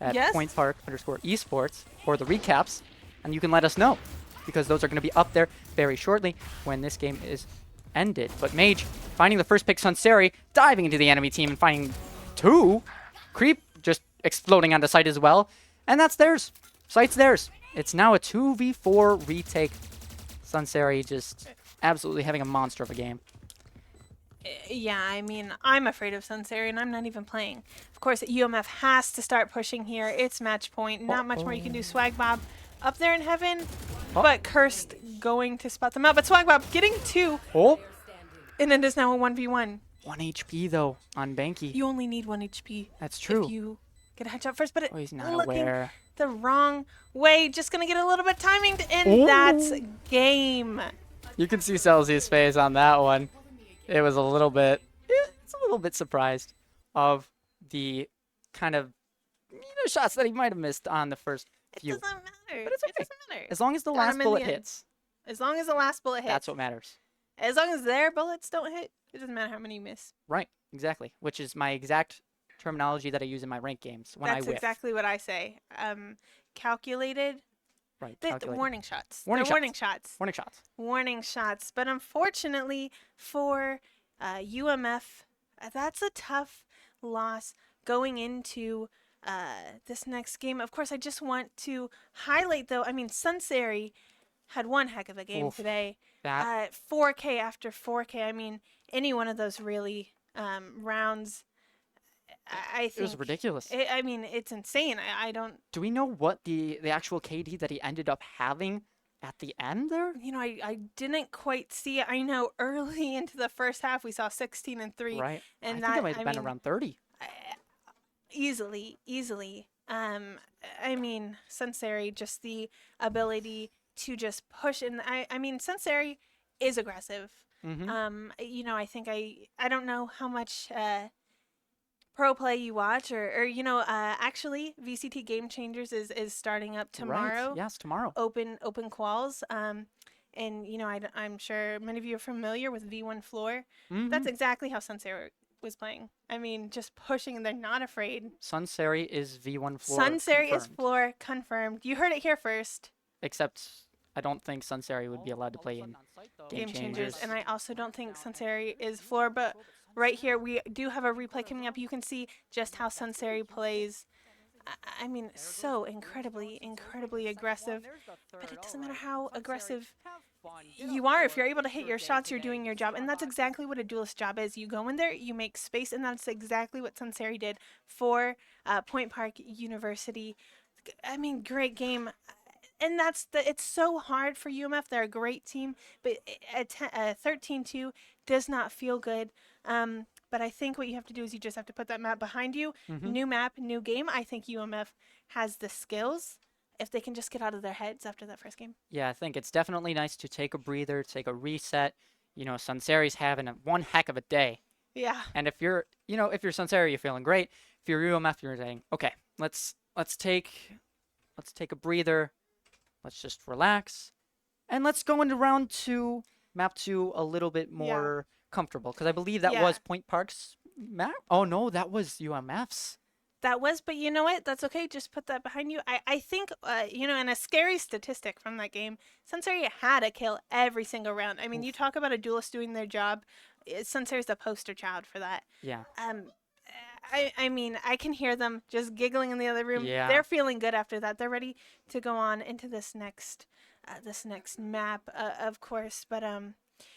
at
Yes.
_esports or the recaps, and you can let us know because those are going to be up there very shortly when this game is ended. But Mage finding the first pick, Sunseri diving into the enemy team and finding 2. Creep just exploding onto site as well, and that's theirs. Site's theirs. It's now a 2v4 retake. Sunseri just absolutely having a monster of a game.
Yeah, I mean, I'm afraid of Sunseri, and I'm not even playing. Of course, UMF has to start pushing here. It's match point. Not much more you can do. Swag Bob up there in heaven, but Cursed going to spot them out. But Swag Bob getting 2,
Oh,
and it is now a 1v1.
1 HP though on Banky.
You only need 1 HP
That's true.
if you get a headshot first, but
Oh, he's not
looking
aware.
the wrong way. Just going to get a little bit timing, and that's game.
You can see Celsius' face on that one. It was a little bit, it's a little bit surprised of the kind of shots that he might have missed on the first
It
few.
doesn't matter.
But it's
It
okay.
doesn't matter.
As long as the
Got
last
him in
bullet
the end.
hits,
As long as the last bullet hits.
that's what matters.
As long as their bullets don't hit, it doesn't matter how many you miss.
Right, exactly. Which is my exact terminology that I use in my rank games when
That's
I whiff.
exactly what I say. Calculated.
Right,
The
calculated.
warning shots.
Warning
They're
shots.
warning shots.
Warning shots.
Warning shots. But unfortunately for UMF, that's a tough loss going into this next game. Of course, I just want to highlight, though, I mean, Sunseri had one heck of a game
Oof.
today.
That
4K after 4K. I mean, any one of those really rounds, I think.
it was ridiculous.
I mean, it's insane. I don't.
Do we know what the actual KD that he ended up having at the end there?
You know, I didn't quite see it. I know early into the first half we saw 16 and 3.
Right.
And
I
that
think it might have
I
been
mean,
around 30.
easily. I mean, Sunseri, just the ability to just push, and I mean, Sunseri is aggressive.
Mm-hmm.
You know, I think I don't know how much pro play you watch, or you know, actually VCT Game Changers is starting up tomorrow.
Right. Yes, tomorrow.
Open quals. And you know, I'm sure many of you are familiar with V1 Floor.
Mhm.
That's exactly how Sunseri was playing. I mean, just pushing, and they're not afraid.
Sunseri is V1 floor.
Sunseri is
confirmed.
floor confirmed. You heard it here first.
Except I don't think Sunseri would be allowed to play in
Game
Game
Changers.
Changers.
And I also don't think Sunseri is floor, but right here we do have a replay coming up. You can see just how Sunseri plays. I mean, so incredibly aggressive. But it doesn't matter how aggressive you are. If you're able to hit your shots, you're doing your job. And that's exactly what a duelist job is. You go in there, you make space, and that's exactly what Sunseri did for Point Park University. I mean, great game. And it's so hard for UMF. They're a great team, but a 13-2 does not feel good. But I think what you have to do is you just have to put that map behind you.
Mhm.
New map, new game. I think UMF has the skills if they can just get out of their heads after that first game.
Yeah, I think it's definitely nice to take a breather, take a reset. You know, Sunseri's having one heck of a day.
Yeah.
And if you're Sunseri, you're feeling great. If you're UMF, you're saying, okay, let's take a breather. Let's just relax. And let's go into round 2 map 2 a little bit
Yeah.
more comfortable because I believe that
Yeah.
was Point Park's map. Oh no, that was UMF's.
That was, but you know what? That's okay. Just put that behind you. I think, and a scary statistic from that game, Sunseri had a kill every single round. I mean, you
Oof.
talk about a duelist doing their job. Sunseri's the poster child for that.
Yeah.
Um, I mean, I can hear them just giggling in the other room.
Yeah.
They're feeling good after that. They're ready to go on into this next map, of course. But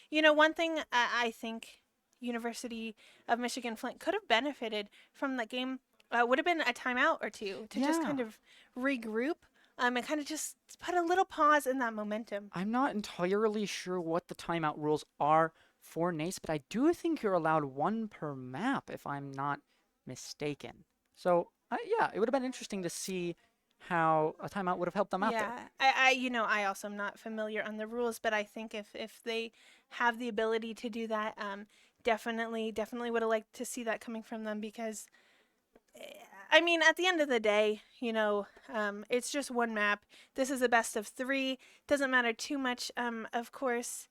one thing I think University of Michigan Flint could have benefited from that game would have been a timeout or two to just
Yeah.
kind of regroup and kind of just put a little pause in that momentum.
I'm not entirely sure what the timeout rules are for NACE, but I do think you're allowed one per map, if I'm not mistaken. So, yeah, it would have been interesting to see how a timeout would have helped them out there.
Yeah, I also am not familiar on the rules, but I think if they have the ability to do that, definitely would have liked to see that coming from them because I mean, at the end of the day, it's just one map. This is a best of three. Doesn't matter too much, of course,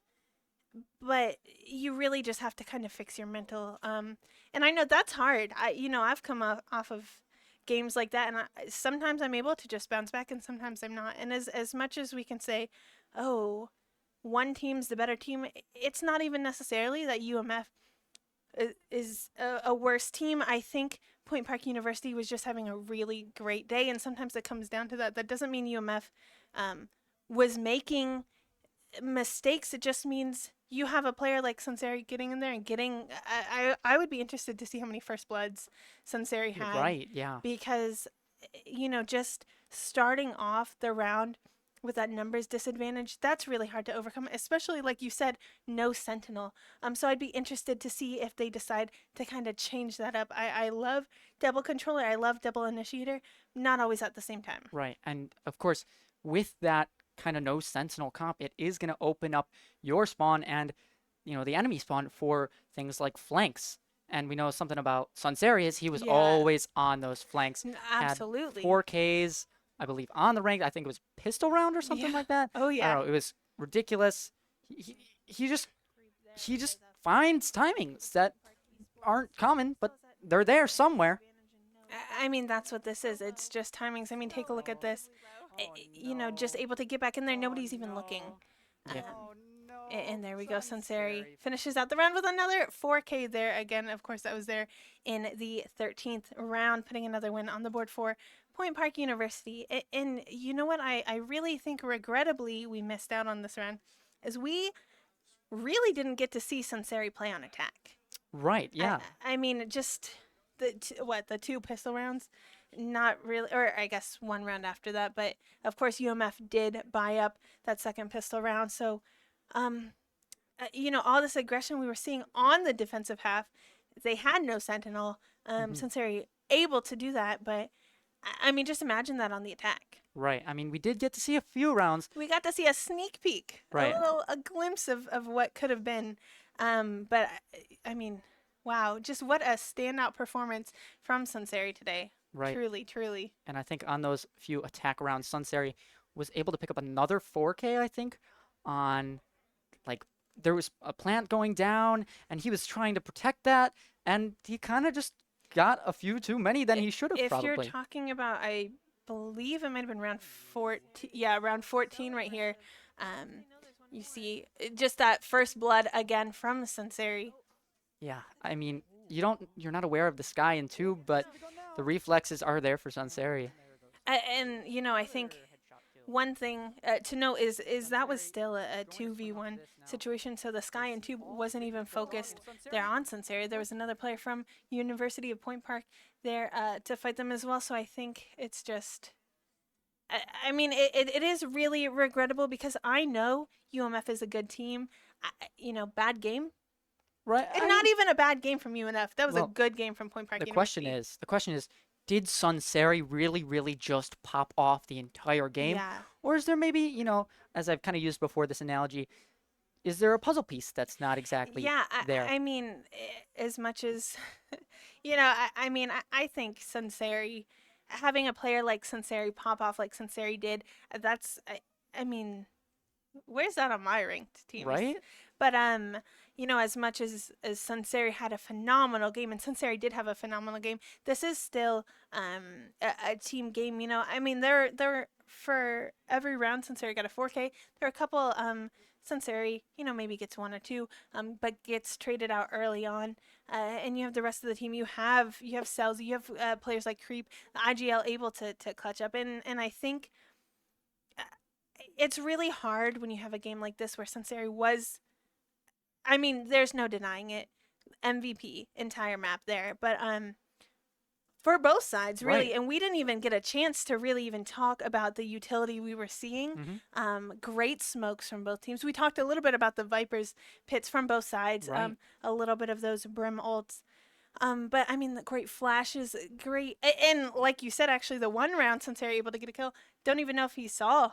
but you really just have to kind of fix your mental. And I know that's hard. I've come off of games like that, and sometimes I'm able to just bounce back, and sometimes I'm not. And as much as we can say, oh, one team's the better team, it's not even necessarily that UMF is a worse team. I think Point Park University was just having a really great day, and sometimes it comes down to that. That doesn't mean UMF was making mistakes. It just means you have a player like Sunseri getting in there and getting. I would be interested to see how many first bloods Sunseri
You're
had
right, yeah.
because just starting off the round with that numbers disadvantage, that's really hard to overcome, especially like you said, no sentinel. So I'd be interested to see if they decide to kind of change that up. I love double controller, I love double initiator, not always at the same time.
Right. And of course, with that kind of no sentinel comp, it is going to open up your spawn and, the enemy spawn for things like flanks. And we know something about Sunseri is he was
Yeah,
always on those flanks, had
absolutely.
4Ks, I believe, on the rank. I think it was pistol round or something
Yeah.
like that.
Oh
I
yeah.
don't know. It was ridiculous. He just finds timings that aren't common, but they're there somewhere.
I mean, that's what this is. It's just timings. I mean, take a look at this. Just able to get back in there. Nobody's even looking.
Yeah.
And there we go. Sunseri finishes out the round with another 4K there. Again, of course, that was there in the 13th round, putting another win on the board for Point Park University. And you know what? I really think, regrettably, we missed out on this round, as we really didn't get to see Sunseri play on attack.
Right.
I,
Yeah.
I mean, just the two pistol rounds, not really, or I guess one round after that. But of course, UMF did buy up that second pistol round. So, um, all this aggression we were seeing on the defensive half, they had no sentinel.
Hmm.
Since they're able to do that, but I mean, just imagine that on the attack.
Right. I mean, we did get to see a few rounds.
We got to see a sneak peek,
Right.
a glimpse of what could have been. But I mean, wow, just what a standout performance from Sunseri today.
Right.
Truly, truly.
And I think on those few attack rounds, Sunseri was able to pick up another 4K, I think, on like there was a plant going down and he was trying to protect that and he kind of just got a few too many than he should have
If you're
probably.
talking about, I believe it might have been round 14. Yeah, round 14 right here. You see just that first blood again from Sunseri.
Yeah, I mean, you're not aware of the sky in two, but the reflexes are there for Sunseri.
And I think one thing to note is that was still a 2v1 situation, so the Sky and Tube wasn't even focused there on Sunseri. There was another player from University of Point Park there to fight them as well, so I think it's just. I mean, it is really regrettable because I know UMF is a good team. Bad game.
Right?
And not even a bad game from UNF. That was a
Well,
good game from Point Park
the
University.
question is, did Sunseri really, really just pop off the entire game?
Yeah.
Or is there maybe, as I've kind of used before this analogy, is there a puzzle piece that's not exactly
Yeah,
there?
I mean, as much as, I mean, I think Sunseri, having a player like Sunseri pop off like Sunseri did, that's, I mean, where's that on my ranked teams?
Right?
But you know, as much as Sunseri had a phenomenal game, and Sunseri did have a phenomenal game, this is still a team game. You know, I mean, they're for every round Sunseri got a 4K. There are a couple Sunseri, you know, maybe gets one or two, but gets traded out early on. And you have the rest of the team. You have Cells, you have players like Creep, the IGL able to clutch up, and I think it's really hard when you have a game like this where Sunseri was, I mean, there's no denying it, MVP entire map there, but for both sides really,
Right.
and we didn't even get a chance to really even talk about the utility we were seeing. Great smokes from both teams. We talked a little bit about the Vipers pits from both sides,
Right.
a little bit of those Brim ults. But I mean, the great flashes, great, and like you said, actually, the one round since they're able to get a kill, don't even know if he saw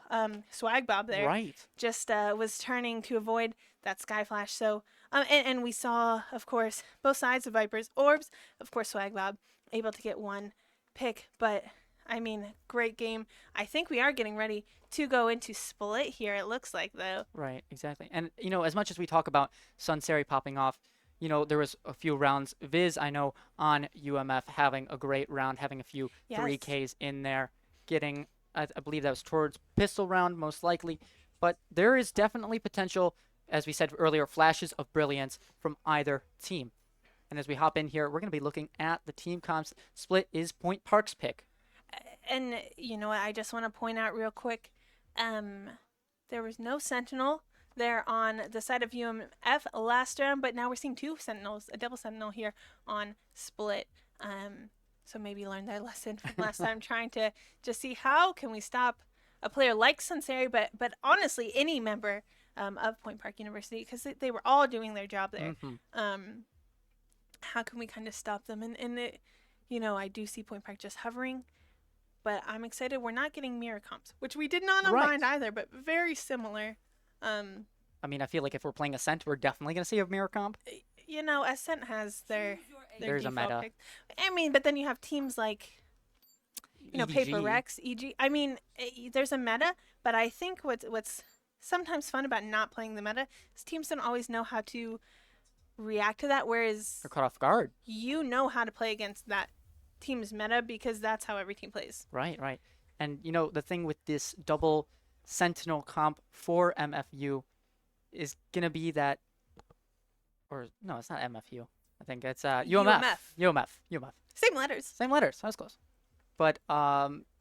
Swag Bob there.
Right.
Just was turning to avoid that sky flash. So, and we saw, of course, both sides of Vipers, Orbs, of course, Swag Bob able to get one pick. But I mean, great game. I think we are getting ready to go into split here. It looks like though.
Right, exactly. And you know, as much as we talk about Sunseri popping off, you know, there was a few rounds. Viz, I know, on UMF having a great round, having a few
Yes.
3Ks in there, getting, I believe that was towards pistol round, most likely. But there is definitely potential, as we said earlier, flashes of brilliance from either team. And as we hop in here, we're going to be looking at the team comps. Split is Point Park's pick.
And you know what? I just want to point out real quick. There was no Sentinel there on the side of UMF last round, but now we're seeing two Sentinels, a double Sentinel here on Split. So maybe learn their lesson from last time, trying to just see how can we stop a player like Sunseri, but honestly any member of Point Park University, because they were all doing their job there. How can we kind of stop them? And it, you know, I do see Point Park just hovering. But I'm excited. We're not getting mirror comps, which we did not on
Right.
Mind either, but very similar.
I mean, I feel like if we're playing Ascent, we're definitely going to see a mirror comp.
You know, Ascent has their
There's a
default
meta.
pick. I mean, but then you have teams like, you know, Paper
EDG.
Rex, EG. I mean, there's a meta, but I think what's sometimes fun about not playing the meta is teams don't always know how to react to that, whereas
They're caught off guard.
you know how to play against that team's meta because that's how every team plays.
Right, right. And you know, the thing with this double Sentinel comp for MFU is gonna be that, or no, it's not MFU. I think it's UMF. UMF.
Same letters.
Same letters. That was close. But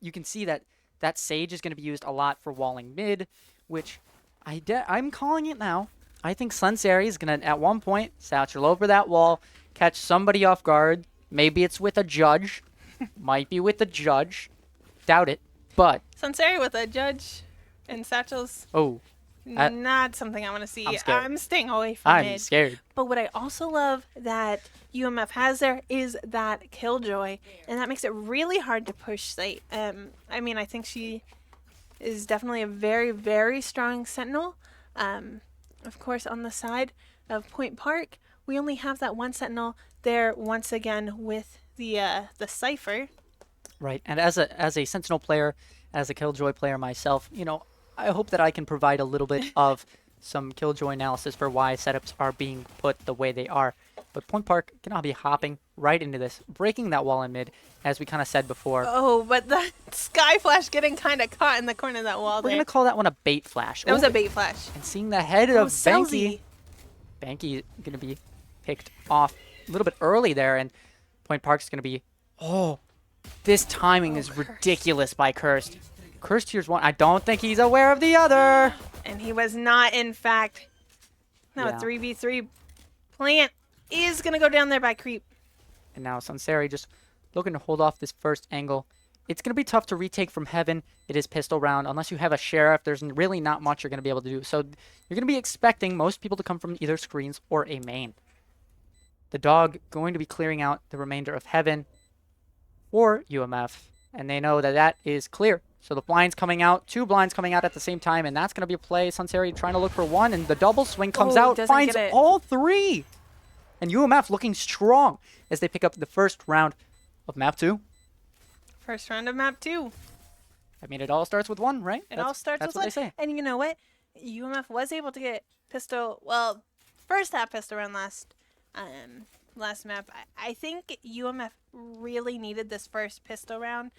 you can see that that Sage is gonna be used a lot for walling mid, which I'm calling it now. I think Sunseri is gonna at one point satchel over that wall, catch somebody off guard. Maybe it's with a judge. Might be with a judge. Doubt it. But
Sunseri with a judge and satchels.
oh,
Not something I want to see.
I'm scared.
I'm staying away from
I'm
mid.
scared.
But what I also love that UMF has there is that Killjoy, and that makes it really hard to push Slate. I mean, I think she is definitely a very, very strong Sentinel. Of course, on the side of Point Park, we only have that one Sentinel there once again with the Cypher.
Right. And as a Sentinel player, as a Killjoy player myself, you know, I hope that I can provide a little bit of some Killjoy analysis for why setups are being put the way they are. But Point Park can all be hopping right into this, breaking that wall in mid, as we kind of said before.
Oh, but the Sky Flash getting kind of caught in the corner of that wall
We're
there.
going to call that one a bait flash.
That was
Oh,
a bait flash.
and seeing the head
Oh,
of Banky.
Selzy.
Banky going to be picked off a little bit early there, and Point Park's going to be, oh, this timing is
Cursed.
ridiculous by Cursed. Cursed here's one. I don't think he's aware of the other.
And he was not, in fact. No,
Yeah.
a 3v3 plant is going to go down there by Creep.
And now Sunseri just looking to hold off this first angle. It's going to be tough to retake from Heaven. It is pistol round. Unless you have a Sheriff, there's really not much you're going to be able to do. So you're going to be expecting most people to come from either screens or a main. The dog going to be clearing out the remainder of Heaven or UMF. And they know that that is clear. So the blinds coming out, 2 blinds coming out at the same time, and that's going to be a play. Sunseri trying to look for one, and the double swing comes
Oh,
out,
doesn't
finds
get it.
all 3. And UMF looking strong as they pick up the first round of map 2.
First round of map 2.
I mean, it all starts with 1, right?
It all starts
that's
with
what they say.
And you know what? UMF was able to get pistol. Well, first half pistol round last map. I think UMF really needed this first pistol round,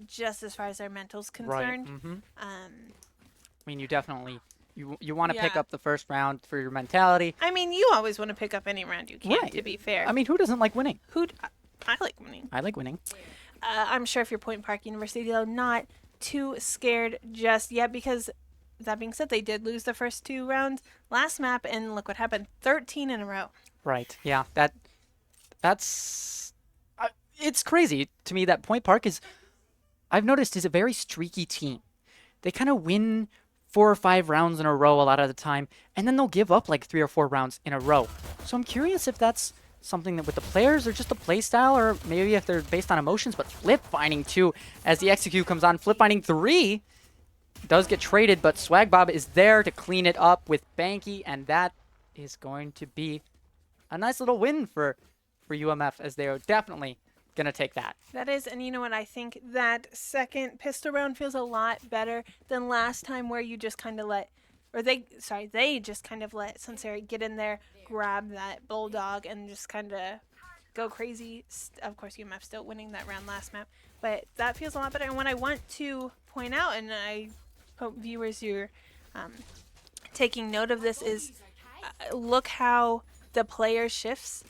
just as far as their mental's concerned.
Mm-hmm.
Um,
I mean, you definitely you want to pick
Yeah.
up the first round for your mentality.
I mean, you always want to pick up any round you can.
Right.
To be fair,
I mean, who doesn't like winning?
I like winning.
I like winning.
I'm sure if you're Point Park University, though, not too scared just yet because that being said, they did lose the first 2 rounds last map, and look what happened: 13 in a row.
Right. Yeah. That's it's crazy to me that Point Park is. I've noticed is a very streaky team. They kind of win 4 or 5 rounds in a row a lot of the time, and then they'll give up like 3 or 4 rounds in a row. So I'm curious if that's something that with the players or just the play style, or maybe if they're based on emotions. But Flip Finding 2 as the execute comes on. Flip Finding 3 does get traded, but Swag Bob is there to clean it up with Banky, and that is going to be a nice little win for UMF, as they are definitely going to take that.
That is, and you know what? I think that second pistol round feels a lot better than last time, where you just kind of they just kind of let Sunseri get in there, grab that bulldog, and just kind of go crazy. Of course, UMF still winning that round last map, but that feels a lot better. And what I want to point out, and I hope viewers you're taking note of this, is look how the player shifts,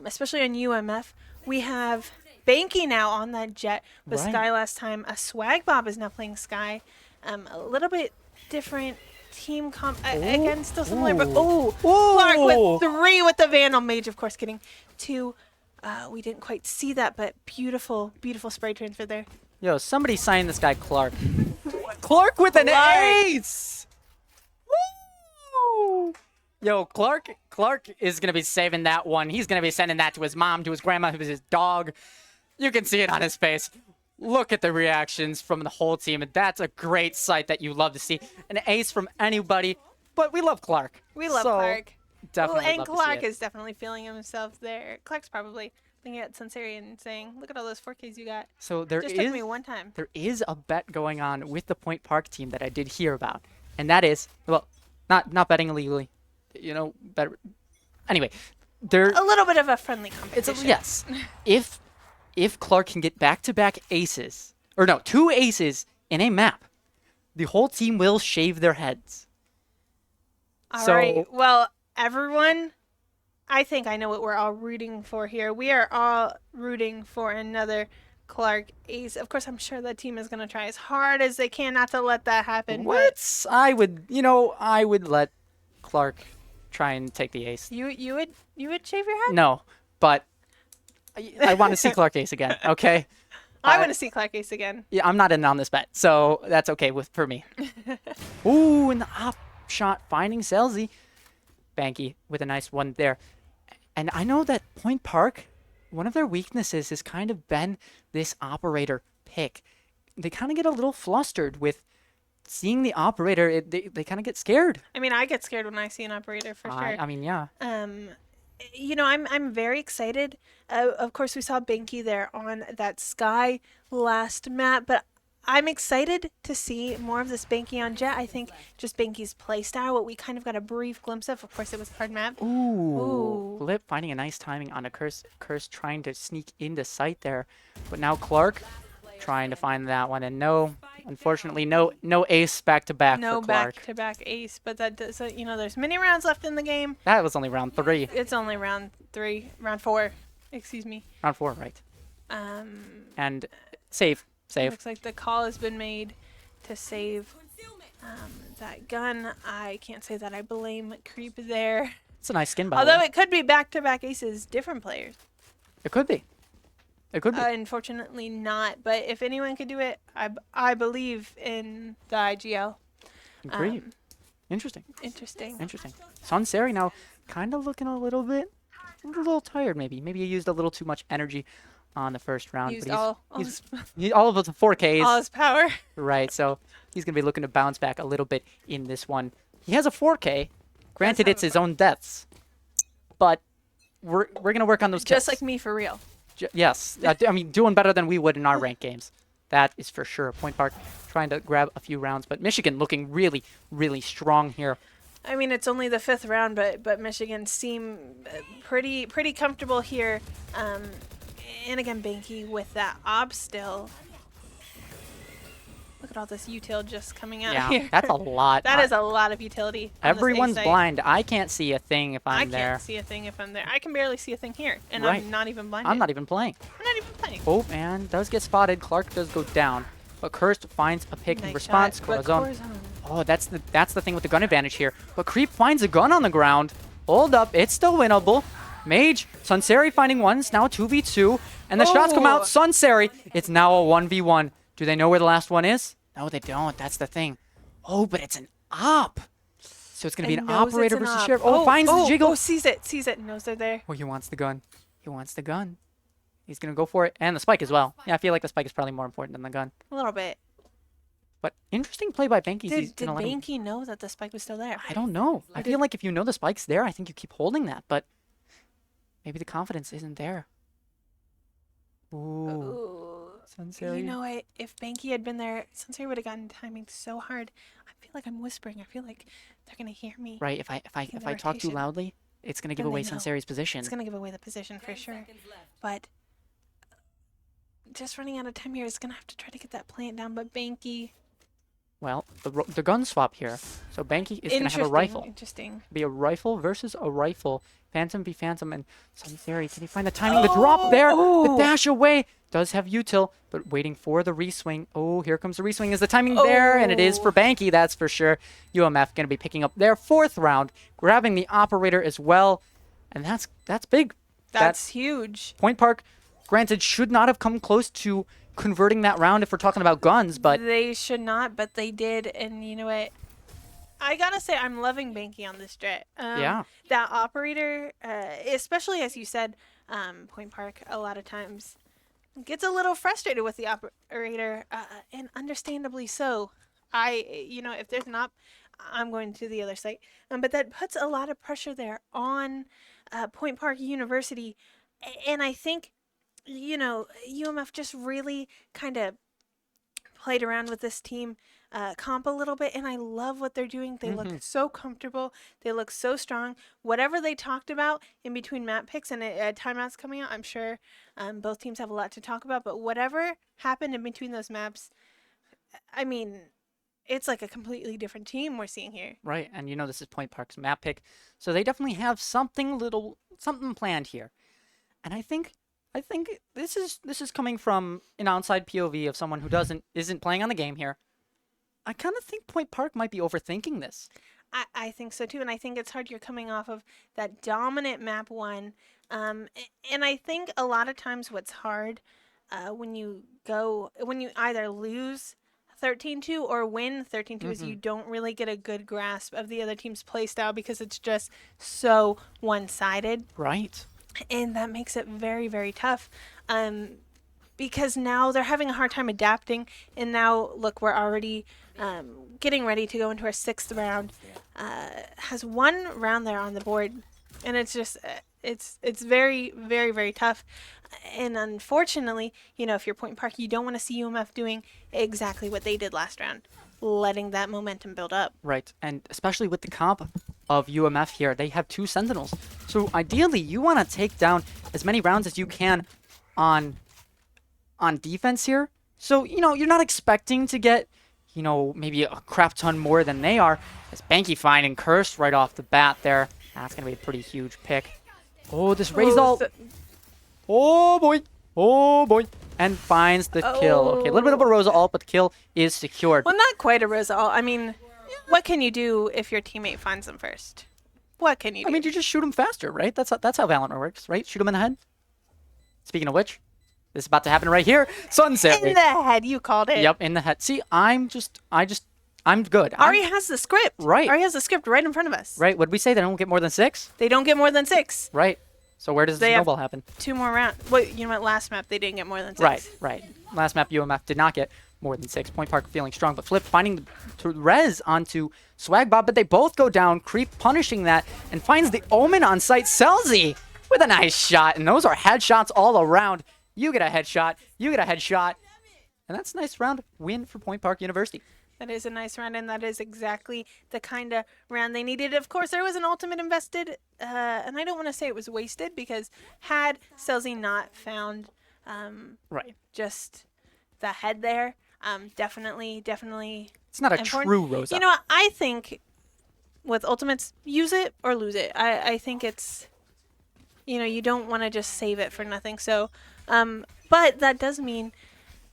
especially on UMF. We have Banky now on that jet with
Right.
Sky last time. A Swag Bob is now playing Sky. A little bit different team comp. Again, still similar, but Clark with 3 with the Vandal Mage, of course, getting 2. We didn't quite see that, but beautiful, beautiful spray transfer there.
Yo, somebody sign this guy Clark. Clark with an
Clark.
ace! Woo! Yo, Clark is going to be saving that one. He's going to be sending that to his mom, to his grandma, to his dog. You can see it on his face. Look at the reactions from the whole team, and that's a great sight that you love to see. An ace from anybody, but we love Clark.
We love
So,
Clark.
Definitely
And
love to see
Clark
it.
is definitely feeling himself there. Clark's probably looking at Sunseri and saying, "Look at all those 4Ks you got.
So there
Just took
is
me one time."
there is a bet going on with the Point Park team that I did hear about, and that is, well, not betting illegally, you know, better. Anyway, there
A little bit of a friendly
it's
competition.
yes. If Clark can get back-to-back aces, or no, 2 aces in a map, the whole team will shave their heads.
All
So-
right. Well, everyone, I think I know what we're all rooting for here. We are all rooting for another Clark ace. Of course, I'm sure the team is going to try as hard as they can not to let that happen. but
What? I would let Clark try and take the ace.
You would shave your head?
No, but I want to see Clark ace again. Okay.
I want to see Clark ace again.
Yeah, I'm not in on this bet, so that's okay for me. Ooh, and the op shot finding Selzy. Banky with a nice one there. And I know that Point Park, one of their weaknesses has kind of been this operator pick. They kind of get a little flustered with seeing the operator. They kind of get scared.
I mean, I get scared when I see an operator for sure.
I mean, yeah.
You know, I'm very excited. Of course, we saw Banky there on that Sky last map, but I'm excited to see more of this Banky on Jet. I think just Banky's playstyle, what we kind of got a brief glimpse of. Of course, it was hard map.
Ooh. Flip finding a nice timing on a curse trying to sneak into sight there. But now Clark trying to find that one, and no, unfortunately, no ace back to back
No
for Clark.
back-to-back ace, but that does, you know, there's many rounds left in the game.
That was only round 3.
It's only round 4, excuse me.
Round 4, right.
Um,
And save.
Looks like the call has been made to save that gun. I can't say that I blame Creep there.
It's a nice skin, by the
Although
way.
it could be back-to-back aces, different players.
It could be. It could be.
Unfortunately not, but if anyone could do it, I believe in the IGL.
Agreed. Interesting.
Interesting.
Interesting. Sunseri now kind of looking a little tired maybe. Maybe he used a little too much energy on the first round.
Used
but
all
all of the 4Ks.
all his power.
Right, so he's going to be looking to bounce back a little bit in this one. He has a 4K. Granted, it's his own deaths. But we're going to work on those
Just
kills.
like me, for real.
Yes. I mean, doing better than we would in our ranked games. That is for sure. Point Park trying to grab a few rounds, but Michigan looking really, really strong here.
I mean, it's only the 5th round, but Michigan seem pretty comfortable here. And again, Banky with that ob still. Look at all this util just coming out here.
That's a lot.
That is a lot of utility.
Everyone's blind. I can't see a thing if I'm there.
I can't see a thing if I'm there. I can barely see a thing here, and
Right.
I'm not even blinded.
I'm not even playing.
I'm not even playing.
Oh, and does get spotted. Clark does go down, but Cursed finds a pick in
Nice
response.
shot, but
Corazon.
Corazon.
Oh, that's the thing with the gun advantage here. But Creep finds a gun on the ground. Hold up, it's still winnable. Mage, Sunseri finding one. It's now a 2v2, and the shots come out. Sunseri, it's now a 1v1. Do they know where the last one is? No, they don't. That's the thing. Oh, but it's an op. So it's going to be an operator versus sheriff. Oh, finds the jiggle.
Oh, sees it, knows they're there.
Oh, he wants the gun. He wants the gun. He's going to go for it. And the spike as well. Yeah, I feel like the spike is probably more important than the gun.
A little bit.
But interesting play by Banky.
Did Banky know that the spike was still there?
I don't know. I feel like if you know the spike's there, I think you keep holding that. But maybe the confidence isn't there. Ooh. Sunseri.
You know what? If Banky had been there, Sunseri would have gotten timing so hard. I feel like I'm whispering. I feel like they're gonna hear me.
Right. If I talk too loudly, it's gonna give away Sunseri's position.
It's gonna give away the position for sure. But just running out of time here is gonna have to try to get that plant down. But Banky.
Well, the gun swap here. So Banky is gonna have a rifle.
Interesting.
Be a rifle versus a rifle. Phantom v Phantom, and Sunseri, can he find the timing? The drop there, the dash away. Does have util, but waiting for the reswing. Oh, here comes the reswing. Is the timing there? And it is for Banky, that's for sure. UMF going to be picking up their 4th round, grabbing the operator as well. And that's big.
That's huge.
Point Park, granted, should not have come close to converting that round if we're talking about guns, but...
They should not, but they did. And you know what? I gotta say, I'm loving Banky on this jet.
Yeah.
That operator, especially as you said, Point Park, a lot of times gets a little frustrated with the operator, and understandably so. If there's an op, I'm going to the other site. But that puts a lot of pressure there on Point Park University. And I think, UMF just really kind of played around with this team comp a little bit, and I love what they're doing. They look so comfortable. They look so strong. Whatever they talked about in between map picks and timeouts coming out, I'm sure both teams have a lot to talk about, but whatever happened in between those maps, I mean, it's like a completely different team we're seeing here.
Right, and this is Point Park's map pick, so they definitely have something planned here. And I think this is coming from an outside POV of someone who isn't playing on the game here. I kind of think Point Park might be overthinking this.
I think so too, and I think it's hard. You're coming off of that dominant map 1, and I think a lot of times what's hard when you either lose 13-2 or win 13-2 is you don't really get a good grasp of the other team's play style because it's just so one-sided.
Right.
And that makes it very, very tough. Because now they're having a hard time adapting, and now look, we're already getting ready to go into our 6th round. Has 1 round there on the board, and it's just it's very, very, very tough. And unfortunately, if you're Point Park, you don't want to see UMF doing exactly what they did last round, letting that momentum build up.
Right, and especially with the comp of UMF here, they have 2 Sentinels. So ideally, you want to take down as many rounds as you can on defense here. So, you're not expecting to get, maybe a crap ton more than they are. As Banky finding Cursed right off the bat there. That's going to be a pretty huge pick. Oh, this raise ult. Oh, boy. Oh, boy. And finds the kill. Okay, a little bit of a Rosa ult, but the kill is secured.
Well, not quite a Rosa ult. I mean, what can you do if your teammate finds them first? What can you do?
I mean, you just shoot them faster, right? That's how Valorant works, right? Shoot them in the head. Speaking of which, this is about to happen right here. Sunset.
In the head, you called it.
Yep, in the head. See, I'm good.
Ari has the script.
Right.
Ari has the script right in front of us.
Right. What'd we say? They don't get more than 6?
They don't get more than 6.
Right. So where does the snowball happen?
2 more rounds. Well, you know what? Last map, they didn't get more than 6.
Right. Last map, UMF did not get more than 6. Point Park feeling strong, but Flip finding to res onto Swagbob, but they both go down. Creep punishing that and finds the Omen on site. Selzy with a nice shot, and those are headshots all around. You get a headshot, you get a headshot, And that's a nice round win for Point Park University.
That is a nice round, and that is exactly the kind of round they needed. Of course, there was an ultimate invested, and I don't want to say it was wasted because had Selzy not found
Right.
just the head there, definitely
It's not a
important.
true Rosa.
You know what? I think with ultimates, use it or lose it. I think it's, you don't want to just save it for nothing. So, but that does mean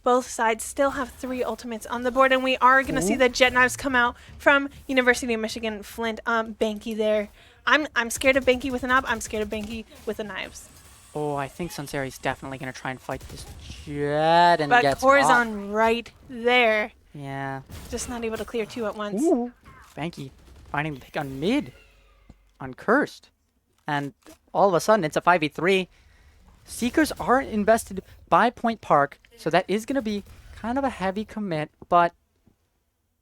both sides still have 3 ultimates on the board, and we are going to see the jet knives come out from University of Michigan Flint. Banky there. I'm scared of Banky with a knob. I'm scared of Banky with the knives.
Oh, I think Sunseri's definitely going to try and fight this jet and
But
gets
Corazon right there.
Yeah.
Just not able to clear 2 at once.
Ooh. Banky finding the pick on mid. On Cursed. And all of a sudden, it's a 5v3. Seekers are invested by Point Park, so that is going to be kind of a heavy commit, but,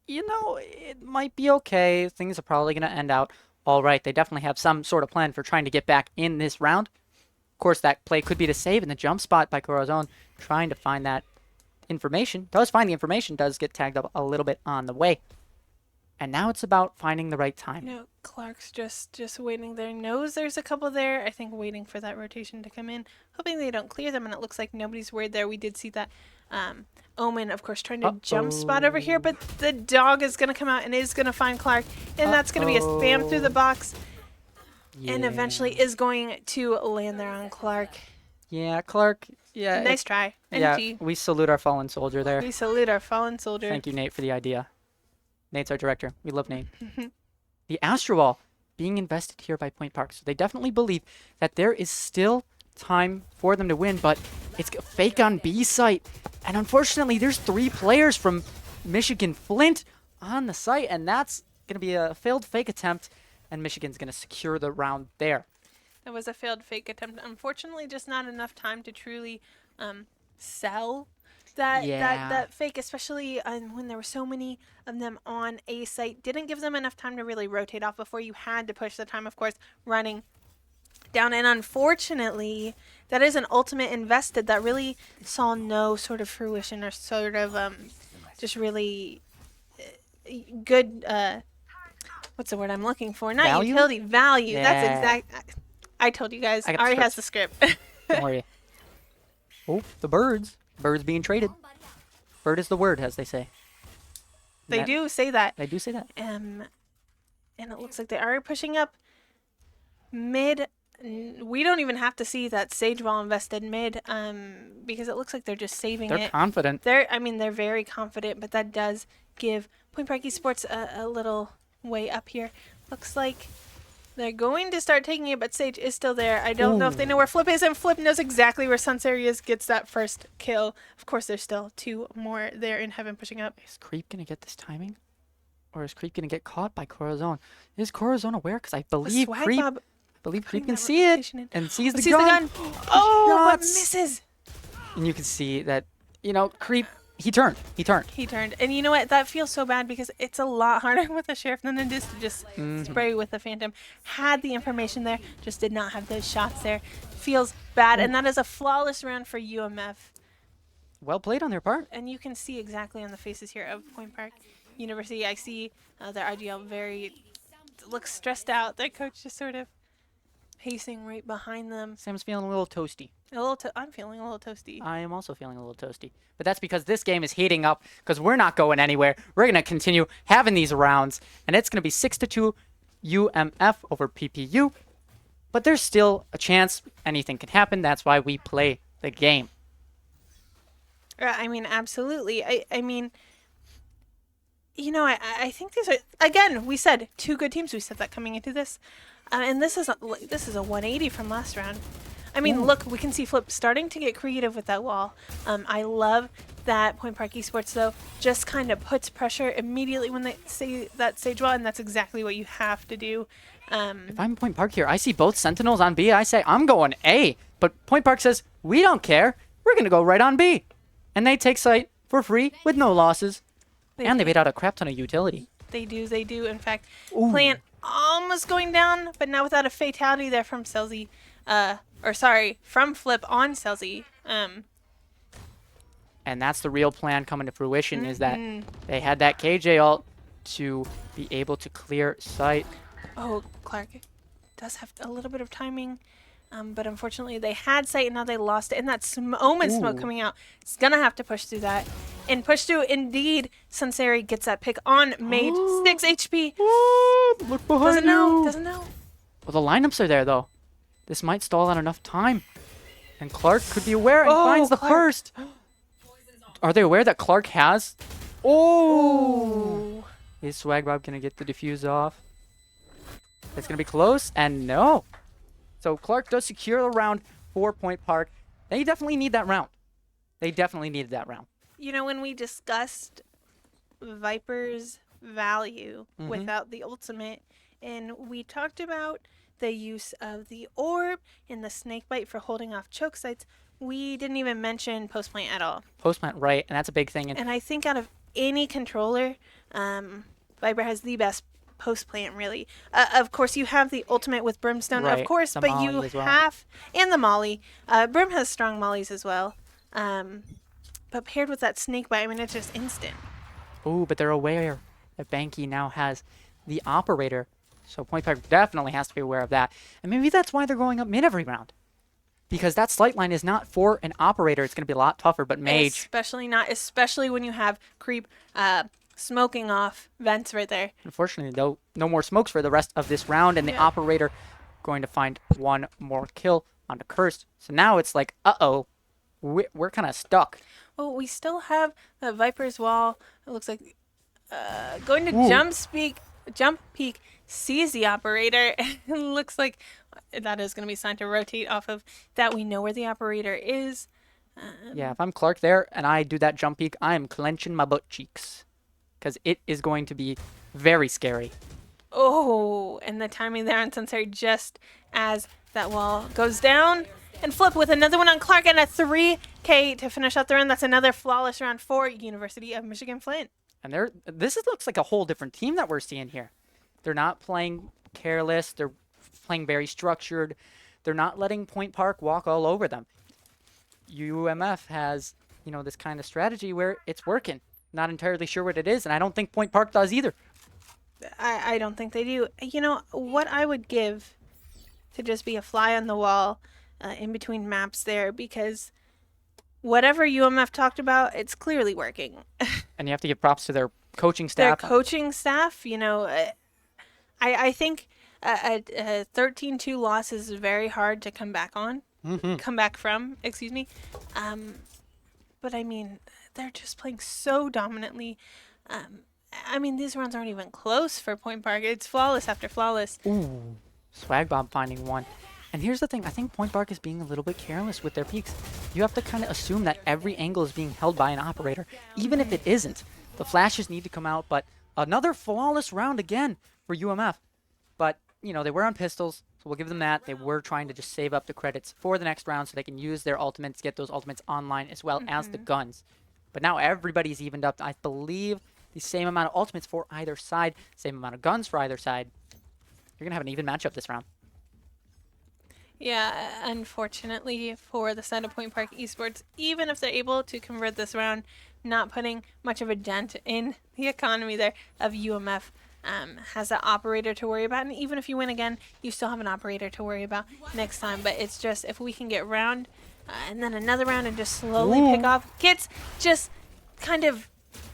it might be okay. Things are probably going to end out all right. They definitely have some sort of plan for trying to get back in this round. Of course, that play could be to save in the jump spot by Corazon, trying to find that information. Does find the information, does get tagged up a little bit on the way. And now it's about finding the right time.
Clark's just waiting there. Knows there's a couple there. I think waiting for that rotation to come in. Hoping they don't clear them, and it looks like nobody's worried there. We did see that Omen, of course, trying to jump spot over here, but the dog is going to come out and is going to find Clark, and that's going to be a spam through the box, and eventually is going to land there on Clark.
Yeah, Clark. Yeah.
Nice try.
Yeah,
NG.
we salute our fallen soldier there.
We salute our fallen soldier.
Thank you, Nate, for the idea. Nate's our director. We love Nate. The Astro Wall being invested here by Point Park. So they definitely believe that there is still time for them to win, but it's a fake on B site. And unfortunately, there's 3 players from Michigan Flint on the site, and that's going to be a failed fake attempt, and Michigan's going to secure the round there.
That was a failed fake attempt. Unfortunately, just not enough time to truly sell that fake, especially when there were so many of them on A site. Didn't give them enough time to really rotate off before you had to push the time, of course, running down. And unfortunately, that is an ultimate invested that really saw no sort of fruition or sort of just really good, what's the word I'm looking for? Not
Value?
utility, value.
Yeah.
That's exact. I told you guys,
I got the
Ari has the script.
Don't worry. Oh, the birds. Birds being traded. Bird is the word, as they say.
They do say that.
They do say that.
And it looks like they are pushing up mid. We don't even have to see that Sage Wall invested mid, because it looks like they're just saving it.
They're confident.
They're very confident, but that does give Point Park Esports a little way up here. Looks like they're going to start taking it, but Sage is still there. I don't know if they know where Flip is, and Flip knows exactly where Sunseri is, gets that first kill. Of course, there's still 2 more there in heaven pushing up.
Is Creep going to get this timing? Or is Creep going to get caught by Corazon? Is Corazon aware? Because I believe Creep can see it and sees the gun.
Oh, but misses.
And you can see that, Creep, he turned.
And you know what? That feels so bad because it's a lot harder with the Sheriff than it is to just spray with the Phantom. Had the information there, just did not have those shots there. Feels bad, and that is a flawless round for UMF.
Well played on their part.
And you can see exactly on the faces here of Point Park University. I see their IGL looks stressed out. Their coach just sort of pacing right behind them.
Sam's feeling a little toasty.
I'm feeling a little toasty.
I am also feeling a little toasty. But that's because this game is heating up because we're not going anywhere. We're going to continue having these rounds, and it's going to be 6-2 UMF over PPU. But there's still a chance anything can happen. That's why we play the game.
I mean, absolutely. I mean, I think these are, again, we said 2 good teams. We said that coming into this. And this is a 180 from last round. I mean, look, we can see Flip starting to get creative with that wall. I love that Point Park Esports, though, just kind of puts pressure immediately when they say that Sage Wall, and that's exactly what you have to do.
If I'm Point Park here, I see both Sentinels on B. I say, I'm going A. But Point Park says, we don't care. We're going to go right on B. And they take site for free with no losses. And they paid out a crap ton of utility.
They do. In fact, Plant almost going down, but now without a fatality there from Selzy. From Flip on Selzy.
And that's the real plan coming to fruition, is that
Mhm.
they had that KJ ult to be able to clear sight.
Oh, Clark does have a little bit of timing, but unfortunately they had sight and now they lost it. And that omen smoke
Ooh.
coming out, it's gonna have to push through that. And push through, indeed, Sunseri gets that pick on Mage. 6 HP.
Look behind
Doesn't know,
you.
doesn't know.
Well, the lineups are there, though. This might stall out enough time. And Clark could be aware and finds the
Clark.
first. Are they aware that Clark has? Oh!
Ooh.
Is Swagbob going to get the defuse off? It's going to be close, and no. So Clark does secure the round for Point Park. They definitely need that round. They definitely needed that round.
You know, when we discussed Viper's value without the ultimate, and we talked about the use of the orb and the snake bite for holding off choke sites, we didn't even mention post plant at all.
Post plant, right, and that's a big thing.
And I think out of any controller, Viper has the best post plant, really. Of course, you have the ultimate with Brimstone,
Right,
of course,
the
but
Molly
you
as well.
have, and the Molly. Brim has strong Mollies as well. But paired with that snake bite, I mean, it's just instant.
Oh, but they're aware that Banky now has the operator. So Point Park definitely has to be aware of that. And maybe that's why they're going up mid every round. Because that slight line is not for an operator. It's going to be a lot tougher, but Mage.
Especially when you have Creep smoking off vents right there.
Unfortunately, though, no more smokes for the rest of this round. And the operator going to find one more kill on the Cursed. So now it's like, uh-oh, we're kind of stuck.
Oh, we still have the Viper's wall. It looks like going to jump peak, sees the operator. It looks like that is going to be signed to rotate off of that. We know where the operator is.
Yeah, if I'm Clark there and I do that jump peek, I am clenching my butt cheeks. Because it is going to be very scary.
Oh, and the timing there on Sunseri just as that wall goes down. And Flip with another one on Clark and a 3K to finish out the round. That's another flawless round for University of Michigan Flint.
And this looks like a whole different team that we're seeing here. They're not playing careless. They're playing very structured. They're not letting Point Park walk all over them. UMF has, this kind of strategy where it's working. Not entirely sure what it is, and I don't think Point Park does either.
I don't think they do. You know, what I would give to just be a fly on the wall in between maps there, because whatever UMF talked about, it's clearly working.
And you have to give props to their coaching staff.
Their coaching staff, I think a 13-2 loss is very hard to come back from, excuse me. But I mean, they're just playing so dominantly. I mean, these rounds aren't even close for Point Park. It's flawless after flawless.
Ooh, Swagbob finding one. And here's the thing, I think Point Park is being a little bit careless with their peaks. You have to kind of assume that every angle is being held by an operator, even if it isn't. The flashes need to come out, but another flawless round again for UMF. But, they were on pistols, so we'll give them that. They were trying to just save up the credits for the next round so they can use their ultimates, get those ultimates online as well as the guns. But now everybody's evened up. I believe the same amount of ultimates for either side, same amount of guns for either side. You're going to have an even matchup this round.
Yeah, unfortunately for the side of Point Park Esports, even if they're able to convert this round, not putting much of a dent in the economy there of UMF, has an operator to worry about. And even if you win again, you still have an operator to worry about next time. But it's just, if we can get round and then another round and just slowly pick off, gets just kind of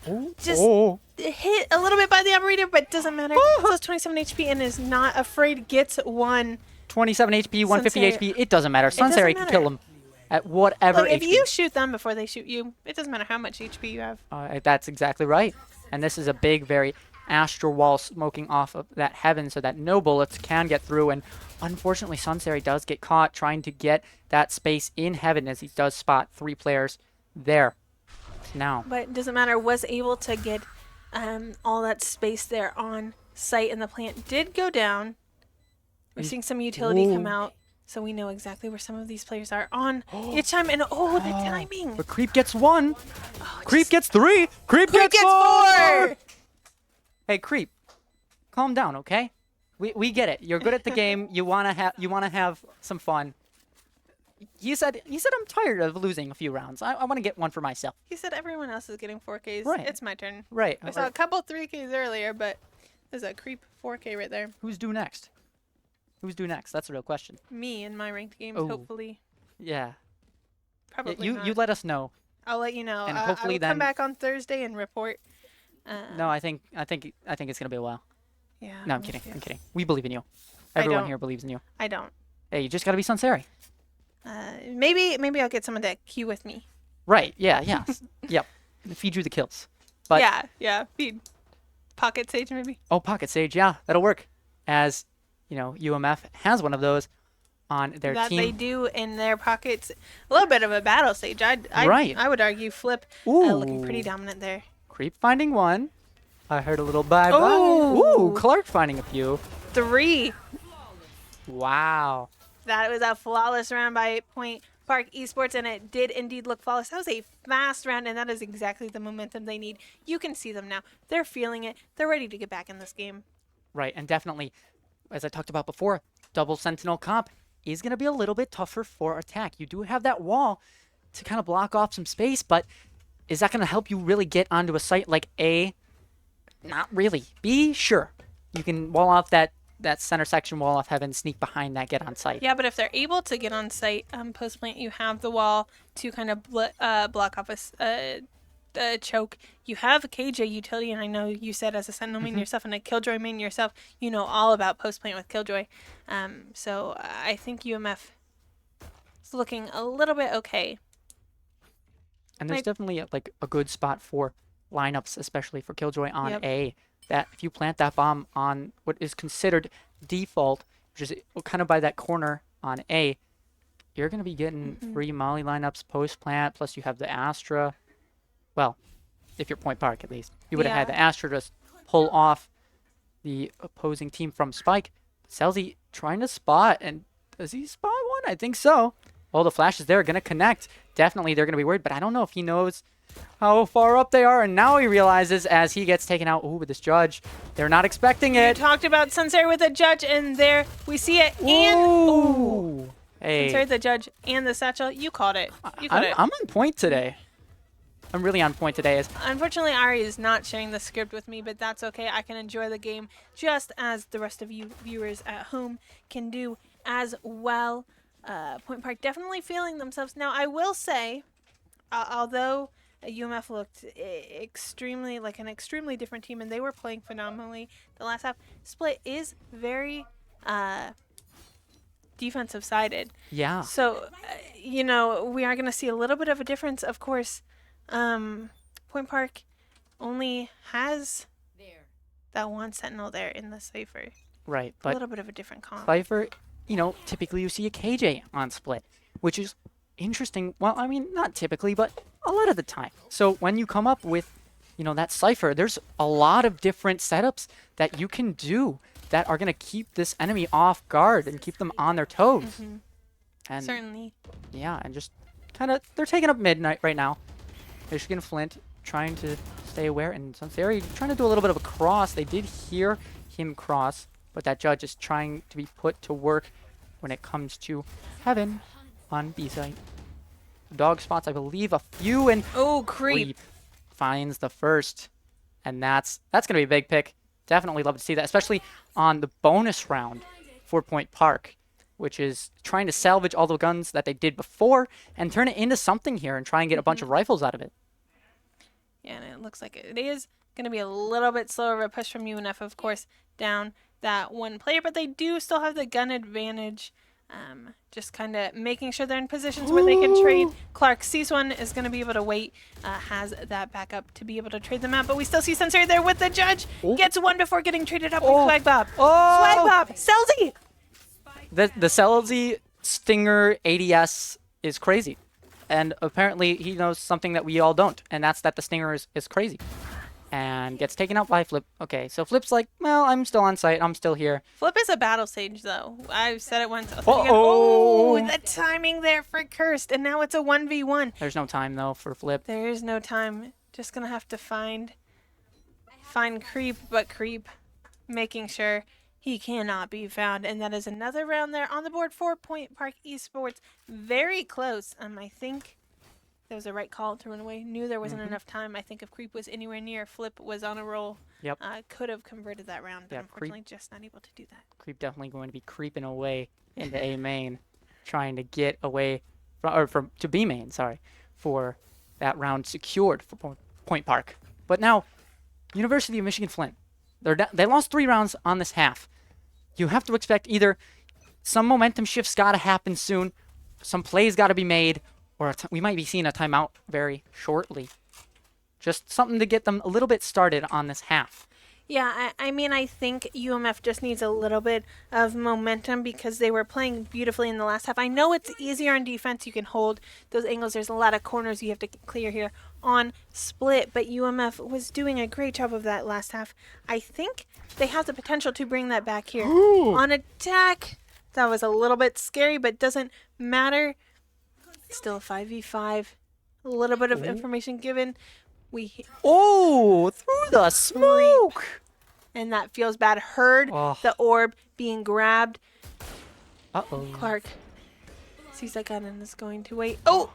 hit a little bit by the operator, but doesn't matter. So it's 27 HP and is not afraid, gets one.
27 HP, 150 HP, it doesn't matter. Sunseri can kill him at whatever
Look,
HP.
if you shoot them before they shoot you, it doesn't matter how much HP you have.
That's exactly right. And this is a big, very astral wall smoking off of that heaven so that no bullets can get through. And unfortunately, Sunseri does get caught trying to get that space in heaven as he does spot 3 players there. Now.
But it doesn't matter, was able to get all that space there on site, and the plant did go down. We're seeing some utility come out, so we know exactly where some of these players are on each time. And the timing.
But Creep gets 1. Creep gets 3. Creep gets 4. Hey, Creep, calm down, okay? We get it. You're good at the game. You wanna have some fun. You said I'm tired of losing a few rounds. I want to get one for myself.
He said everyone else is getting 4Ks.
Right.
It's my turn.
Right.
I saw a couple 3Ks earlier, but there's a creep 4K right there.
Who's due next? Who's due next? That's the real question.
Me in my ranked games,
Oh.
hopefully.
Yeah.
Probably
You
not.
you let us know.
I'll let you know.
And
I
hopefully
will
then-
come back on Thursday and report.
No, I think it's gonna be a while.
Yeah.
No, I'm
we'll
kidding.
see.
I'm kidding. We believe in you.
I
Everyone
don't.
here believes in you.
I don't.
Hey, you just gotta be Sunseri.
Maybe I'll get someone to queue with me.
Right. Yeah. Yeah. Yep. Feed you the kills. But
yeah. Feed Pocket Sage maybe.
oh, Pocket Sage. Yeah, that'll work. As you know, UMF has one of those on their
That
team.
they do in their pockets. A little bit of a battle stage.
Right.
I would argue Flip
Ooh.
looking pretty dominant there.
Creep finding one. I heard a little bye bye.
Ooh.
Ooh, Clark finding a few.
3.
Wow.
That was a flawless round by Point Park Esports, and it did indeed look flawless. That was a fast round, and that is exactly the momentum they need. You can see them now. They're feeling it. They're ready to get back in this game.
Right, and definitely, as I talked about before, double Sentinel comp is going to be a little bit tougher for attack. You do have that wall to kind of block off some space, but is that going to help you really get onto a site like A? Not really. B, sure. You can wall off that center section, wall off heaven, sneak behind that, get on site.
Yeah, but if they're able to get on site post plant, you have the wall to kind of block off a choke. You have a KJ utility, and I know you said as a Sentinel main yourself and a Killjoy main yourself, you know all about post plant with Killjoy. So I think UMF is looking a little bit okay.
And there's definitely like a good spot for lineups, especially for Killjoy on
Yep.
A. That if you plant that bomb on what is considered default, which is kind of by that corner on A, you're going to be getting free Molly lineups post plant. Plus you have the Astra. Well, if you're Point Park at least, you would have had
Yeah.
the Astra just pull off the opposing team from Spike. Selzy trying to spot, and does he spot one? I think so. All the flashes there are going to connect. Definitely they're going to be worried, but I don't know if he knows how far up they are, and now he realizes as he gets taken out. Ooh, with this judge, they're not expecting
You
it.
talked about Sunsari with a judge, and there we see it. And
Ooh. Hey,
Sunsari the judge and the satchel. You called it. You called it.
I'm on point today. I'm really on point today.
Unfortunately, Ari is not sharing the script with me, but that's okay. I can enjoy the game just as the rest of you viewers at home can do as well. Point Park definitely feeling themselves. Now, I will say, although UMF looked extremely like an extremely different team, and they were playing phenomenally the last half, Split is very defensive sided.
Yeah.
So, you know, we are going to see a little bit of a difference. Of course, Point Park only has that one Sentinel there in the Cypher.
Right,
A
but
little bit of a different comp.
Cypher, you know, typically you see a KJ on Split, which is interesting. Well, I mean, not typically, but a lot of the time. So when you come up with, you know, that Cypher, there's a lot of different setups that you can do that are going to keep this enemy off guard and keep them on their toes. And
Certainly.
yeah, and just kind of, they're taking up midnight right now. Michigan Flint trying to stay aware, and Sunsari trying to do a little bit of a cross. They did hear him cross, but that judge is trying to be put to work when it comes to Heaven on B site. Dog spots, I believe, a few, and
Oh, creep.
finds the first, and that's gonna be a big pick. Definitely love to see that, especially on the bonus round for Point Park, which is trying to salvage all the guns that they did before and turn it into something here and try and get a bunch of rifles out of it.
Yeah, and it looks like it is going to be a little bit slower of a push from UNF, of course, down that one player, but they do still have the gun advantage. Just kind of making sure they're in positions where they can trade. Clark sees one, is going to be able to wait, has that backup to be able to trade them out, but we still see Sensei there with the judge.
Ooh.
Gets one before getting traded up
Oh.
by Swag Bob.
Oh.
Swag Bob! Selzy!
The Selzy Stinger ADS is crazy. And apparently he knows something that we all don't, and that's that the Stinger is crazy. And gets taken out by Flip. Okay, so Flip's like, well, I'm still on site. I'm still here.
Flip is a battle stage, though. I've said it once.
Uh-oh.
Oh, the timing there for Cursed, and now it's a 1v1.
There's no time, though, for Flip.
There is no time. Just gonna have to find creep, but creep, making sure He cannot be found, and that is another round there on the board for Point Park Esports. Very close. I think that was the right call to run away. Knew there wasn't enough time. I think if Creep was anywhere near, Flip was on a roll.
Yep.
Could have converted that round, but
Yeah,
unfortunately just not able to do that.
Creep definitely going to be creeping away into A main, trying to get away to B main, sorry, for that round secured for Point Park. But now, University of Michigan Flint, they lost 3 rounds on this half. You have to expect either some momentum shifts got to happen soon, some plays got to be made, or we might be seeing a timeout very shortly. Just something to get them a little bit started on this half.
Yeah, I mean, I think UMF just needs a little bit of momentum because they were playing beautifully in the last half. I know it's easier on defense. You can hold those angles. There's a lot of corners you have to clear here on split, but UMF was doing a great job of that last half. I think they have the potential to bring that back here. On attack, that was a little bit scary, but doesn't matter. Still a 5v5. A little bit of information given.
Through the smoke!
And that feels bad. Heard the orb being grabbed.
Uh-oh.
Clark sees that gun and is going to wait. Oh!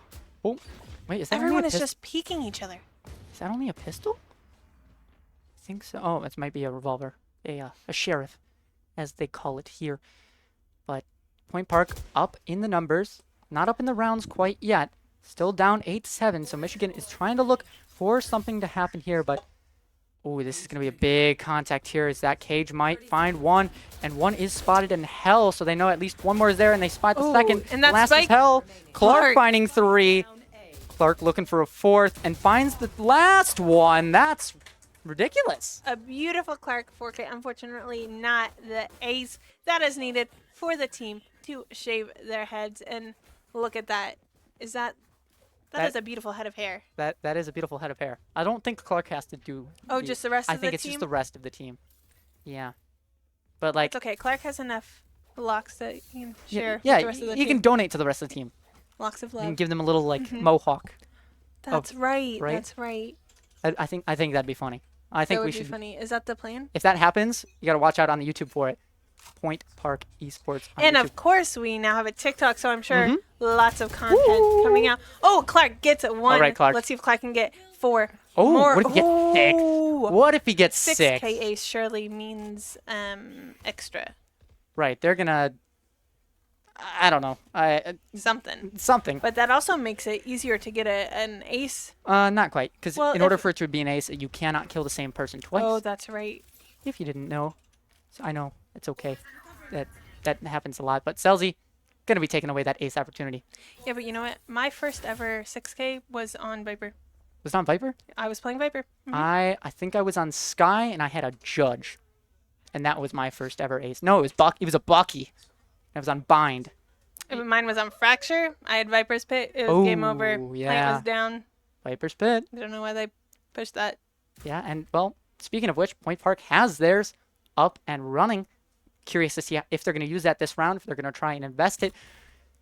Wait, is that
Everyone
only
is just peeking each other.
Is that only a pistol? I think so. Oh, it might be a revolver. A sheriff, as they call it here. But Point Park up in the numbers. Not up in the rounds quite yet. Still down 8-7, so Michigan is trying to look for something to happen here, but this is going to be a big contact here as that cage might find one, and one is spotted in hell, so they know at least one more is there, and they spot the second.
And that's
last is hell. Clark finding 3. Clark looking for a 4th, and finds the last one. That's ridiculous.
A beautiful Clark 4K. Unfortunately, not the ace that is needed for the team to shave their heads. And look at that. That is a beautiful head of hair.
That is a beautiful head of hair. I don't think Clark has to do.
Just the rest of the team?
I think it's just the rest of the team. Yeah. But like.
It's okay. Clark has enough locks that you can share
with
the rest of the team.
You can donate to the rest of the team.
Locks of love.
You can give them a little like mohawk.
That's right. That's right.
I think that'd be funny. I think
that
we
would
should.
Be funny. Is that the plan?
If that happens, you gotta watch out on the YouTube for it. Point Park Esports. On
and
YouTube.
of course, we now have a TikTok, so I'm sure lots of content coming out. Oh, Clark gets 1.
All right, Clark.
Let's see if Clark can get 4
more.
What
if he gets 6? What if he gets 6?
6K ace surely means extra.
Right. They're gonna. I don't know. Something.
But that also makes it easier to get an ace.
Not quite, because in order for it to be an ace, you cannot kill the same person twice.
Oh, that's right.
If you didn't know, so I know it's okay. That happens a lot. But Selzy gonna be taking away that ace opportunity.
Yeah, but you know what? My first ever 6K was on Viper.
Was it on Viper?
I was playing Viper.
I think I was on Sky and I had a Judge, and that was my first ever ace. No, it was Buck. It was a Bucky. I was on Bind.
Mine was on Fracture. I had Viper's Pit. It was game over.
Yeah.
Plant was down.
Viper's Pit.
I don't know why they pushed that.
Yeah, and well, speaking of which, Point Park has theirs up and running. Curious to see if they're going to use that this round, if they're going to try and invest it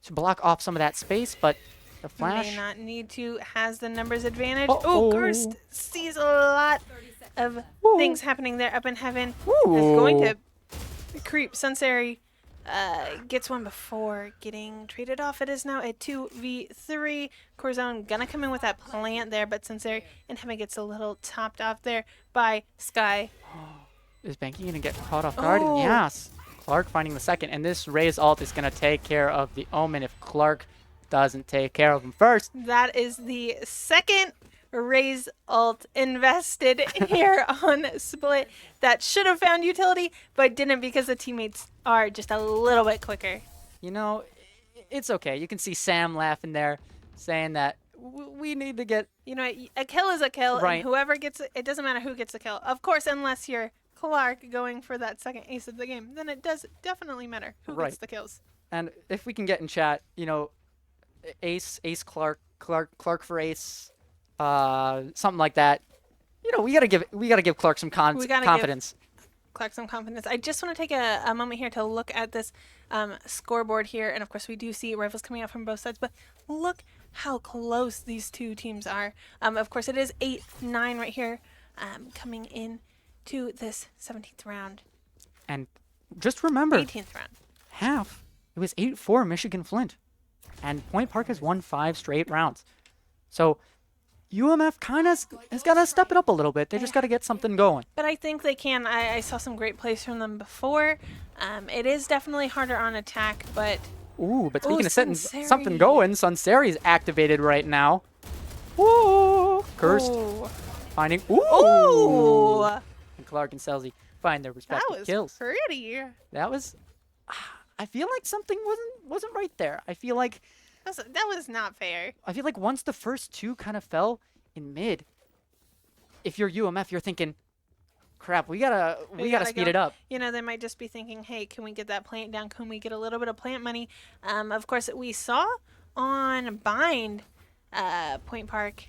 to block off some of that space, but the flash...
May not need to, has the numbers advantage. Karst sees a lot of things happening there up in heaven. Is going to creep. Sunsary gets one before getting traded off. It is now a 2v3. Corzone gonna come in with that plant there, but Sunsary in heaven gets a little topped off there by Sky.
Is Banky going to get caught off guard? Yes. Clark finding the second, and this Raze ult is going to take care of the Omen if Clark doesn't take care of him first.
That is the second Raze ult invested here on Split that should have found utility, but didn't because the teammates are just a little bit quicker.
You know, it's okay. You can see Sam laughing there, saying that we need to get...
You know, a kill is a kill,
right.
And whoever gets it, it doesn't matter who gets the kill. Of course, unless you're Clark going for that second ace of the game, then it does definitely matter who gets the kills.
And if we can get in chat, you know, ace Clark for ace, something like that. You know, we gotta give Clark some confidence.
Clark some confidence. I just want to take a moment here to look at this scoreboard here, and of course we do see rifles coming out from both sides, but look how close these two teams are. Of course it is 8-9 right here, coming in to this 17th round.
And just remember,
18th round.
half, it was 8-4 Michigan Flint. And Point Park has won 5 straight rounds. So UMF kind of has got to step it up a little bit. They just got to get something going.
But I think they can. I saw some great plays from them before. It is definitely harder on attack, but...
Ooh, but speaking of setting
Sunseri.
something going, Sunseri's activated right now. Whoa! Cursed.
Ooh.
Finding...
Ooh!
And Clark and Selzy find their
That
respective
was
kills.
pretty.
That was... I feel like something wasn't right there. I feel like
That was not fair.
once the first two kind of fell in mid, if you're UMF, you're thinking, crap, we gotta speed
go.
it up.
You know, they might just be thinking, hey, can we get that plant down? Can we get a little bit of plant money? Of course, we saw on Bind, Point Park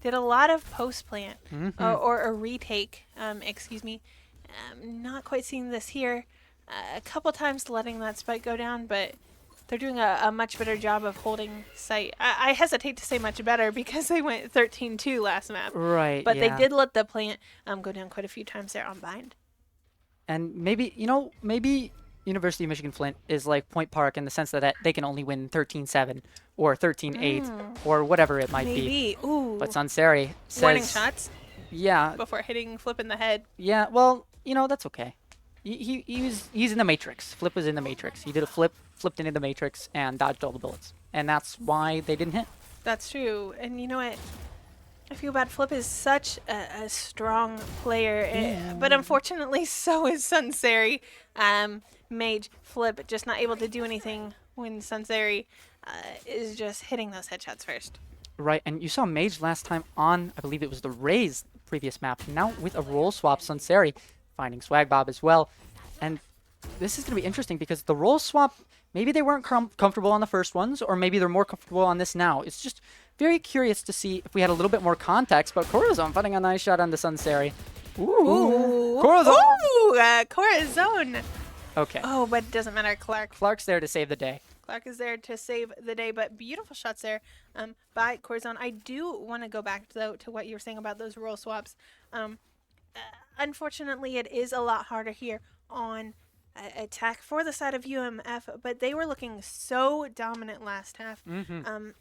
did a lot of post plant or a retake. Excuse me. Not quite seeing this here. A couple times letting that spike go down, but they're doing a much better job of holding site. I hesitate to say much better because they went 13-2 last map.
Right.
But
yeah.
they did let the plant go down quite a few times there on Bind.
And maybe University of Michigan Flint is like Point Park in the sense that they can only win 13-7 or 13-8 or whatever it might be.
Maybe. Ooh.
But Sunseri says...
Warning shots
Yeah.
before hitting Flip in the head.
Yeah, well, that's okay. He's in the Matrix. Flip was in the Matrix. He did a flip, flipped into the Matrix, and dodged all the bullets. And that's why they didn't hit.
That's true. And you know what? I feel bad. Flip is such a strong player. But unfortunately, so is Sunseri. Mage, Flip, just not able to do anything when Sunseri is just hitting those headshots first.
Right, and you saw Mage last time on, I believe it was the Rays previous map. Now with a role swap, Sunseri finding Swag Bob as well. And this is going to be interesting because the role swap, maybe they weren't comfortable on the first ones, or maybe they're more comfortable on this now. It's just very curious to see if we had a little bit more context, but Corazon finding a nice shot on the Sunseri.
Ooh.
Corazon!
Ooh, Corazon!
Okay.
Oh, but it doesn't matter.
Clark's there to save the day.
Clark is there to save the day, but beautiful shots there by Corazon. I do want to go back, though, to what you were saying about those role swaps. Unfortunately, it is a lot harder here on attack for the side of UMF, but they were looking so dominant last half. And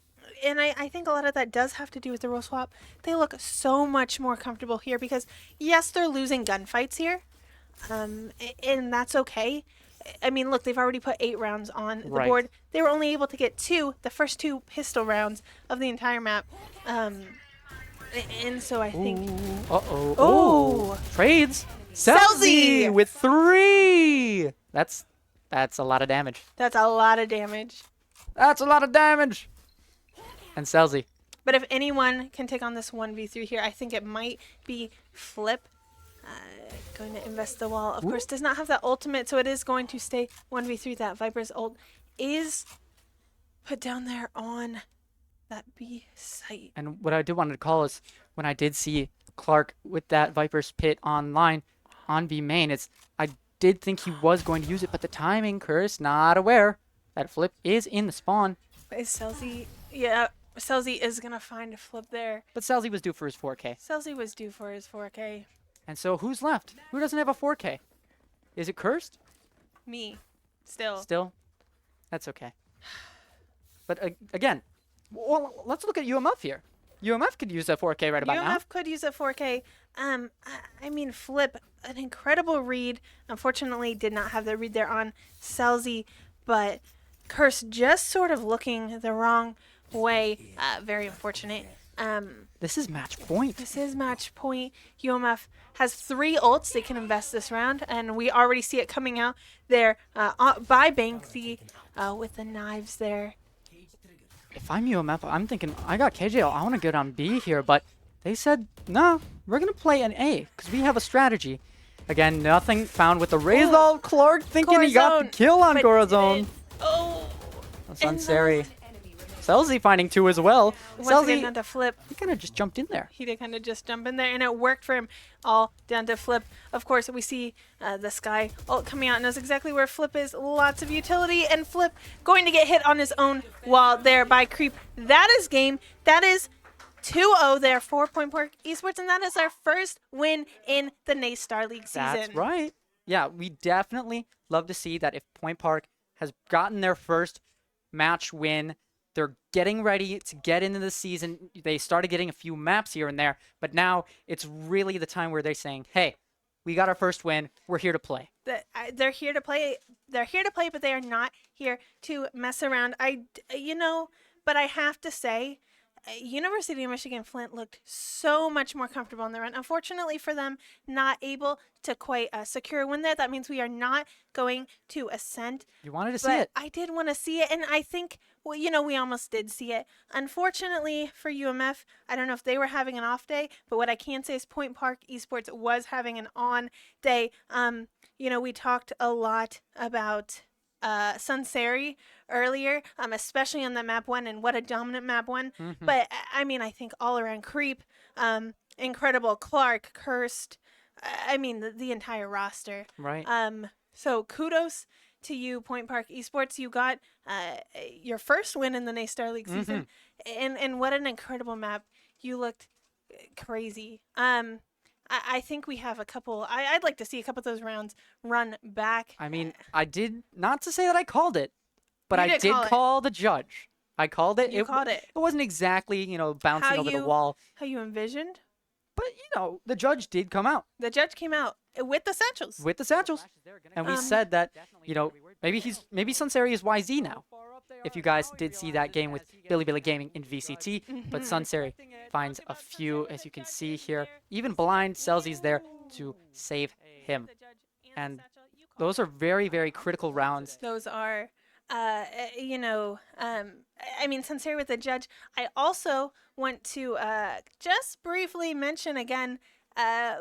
I think a lot of that does have to do with the role swap. They look so much more comfortable here because, yes, they're losing gunfights here, and that's okay. I mean, look, they've already put 8 rounds on the board. They were only able to get 2, the first 2 pistol rounds of the entire map. And so I think...
Uh-oh.
Oh!
Trades!
Selzy!
with 3! That's a lot of damage.
That's a lot of damage.
That's a lot of damage! And Selzy.
But if anyone can take on this 1v3 here, I think it might be Flip. Going to invest the wall. Of course, does not have that ultimate, so it is going to stay 1v3. That Viper's ult is put down there on that B site.
And what I did want to call is when I did see Clark with that Viper's Pit online on B main, I did think he was going to use it, but the timing, Curse, not aware that Flip is in the spawn.
But is Selzy... Yeah, Selzy is going to find a Flip there.
But Selzy was due for his 4K.
Selzy was due for his 4K.
And so who's left? Who doesn't have a 4K? Is it Cursed?
Me. Still.
Still? That's okay. But again, well, let's look at UMF here. UMF could use a 4K right about now.
UMF could use a 4K. I mean, Flip, an incredible read. Unfortunately, did not have the read there on Selzy, but Curse just sort of looking the wrong way. Very unfortunate.
This is match point.
This is match point. UMF has 3 ults they can invest this round, and we already see it coming out there by Banksy with the knives there.
If I'm UMF, I'm thinking, I got KJ, I want to get on B here, but they said, no, we're going to play an A because we have a strategy. Again, nothing found with the Redbull. Clark thinking he got the kill on Corazon.
Oh!
Sunseri. Selzy finding 2 as well.
Selzy down to Flip.
He kind of just jumped in there.
He did kind of just jump in there, and it worked for him all down to Flip. Of course, we see the Sky ult coming out, knows exactly where Flip is. Lots of utility, and Flip going to get hit on his own wall there by Creep. That is game. That is 2-0 there for Point Park Esports, and that is our first win in the NACE Star League season.
That's right. yeah, we definitely love to see that if Point Park has gotten their first match win, they're getting ready to get into the season. They started getting a few maps here and there, but now it's really the time where they're saying, hey, we got our first win. We're here to play.
They're here to play. They're here to play, but they are not here to mess around. But I have to say, University of Michigan Flint looked so much more comfortable in the run. Unfortunately for them, not able to quite secure a win there. That means we are not going to ascend.
You wanted to see
But
it.
I did want to see it, and I think, well, we almost did see it. Unfortunately for UMF, I don't know if they were having an off day, but what I can say is Point Park Esports was having an on day. We talked a lot about Sunseri earlier, especially on that map one, and what a dominant map one.
Mhm.
But I think all around creep, incredible Clark, Cursed. The entire roster.
Right.
So kudos to you, Point Park Esports. You got your first win in the NACE Star League season, and what an incredible map. You looked crazy. I think we have a couple. I'd like to see a couple of those rounds run back.
I mean, I did not to say that I called it, but
You
I
did
did
call it.
call the judge. I called it.
You called it.
It wasn't exactly, bouncing
How
over the
you-
wall,
How you envisioned?
but the judge did come out
The judge came out with the satchels.
with the satchels, and we
Um,
said that, maybe Sunseri is YZ now. If you guys did see that game with Billy Gaming in VCT, but Sunseri finds a few, as you can see here. Even blind Celsius there to save him. And those are very, very critical rounds.
Those are, sincere with the judge. I also want to just briefly mention again,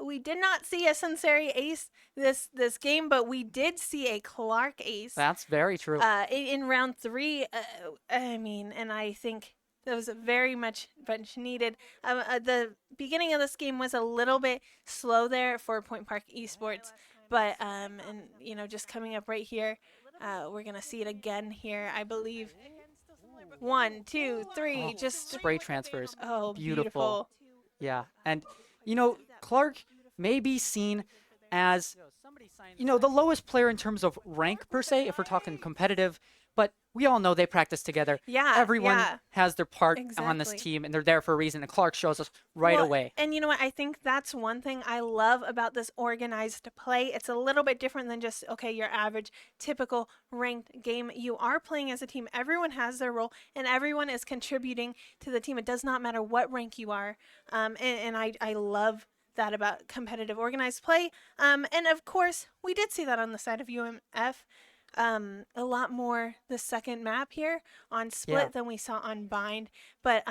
we did not see a Sunseri ace this game, but we did see a Clark ace
That's very true.
in round 3. And I think that was very much needed. The beginning of this game was a little bit slow there for Point Park Esports, but just coming up right here, we're gonna see it again here, I believe. 1, 2, 3,
Oh,
just
spray transfers.
oh,
Beautiful. Yeah, and Clark may be seen as the lowest player in terms of rank per se, if we're talking competitive, but we all know they practice together.
Yeah,
Everyone
yeah.
has their part on this
Exactly.
team, and they're there for a reason. And Clark shows us right
Well,
away.
And you know what? I think that's one thing I love about this organized play. It's a little bit different than just, okay, your average, typical ranked game. You are playing as a team. Everyone has their role, and everyone is contributing to the team. It does not matter what rank you are. And I love that about competitive organized play. And of course, we did see that on the side of UMF. A lot more the second map here on Split
Yeah.
than we saw on Bind. But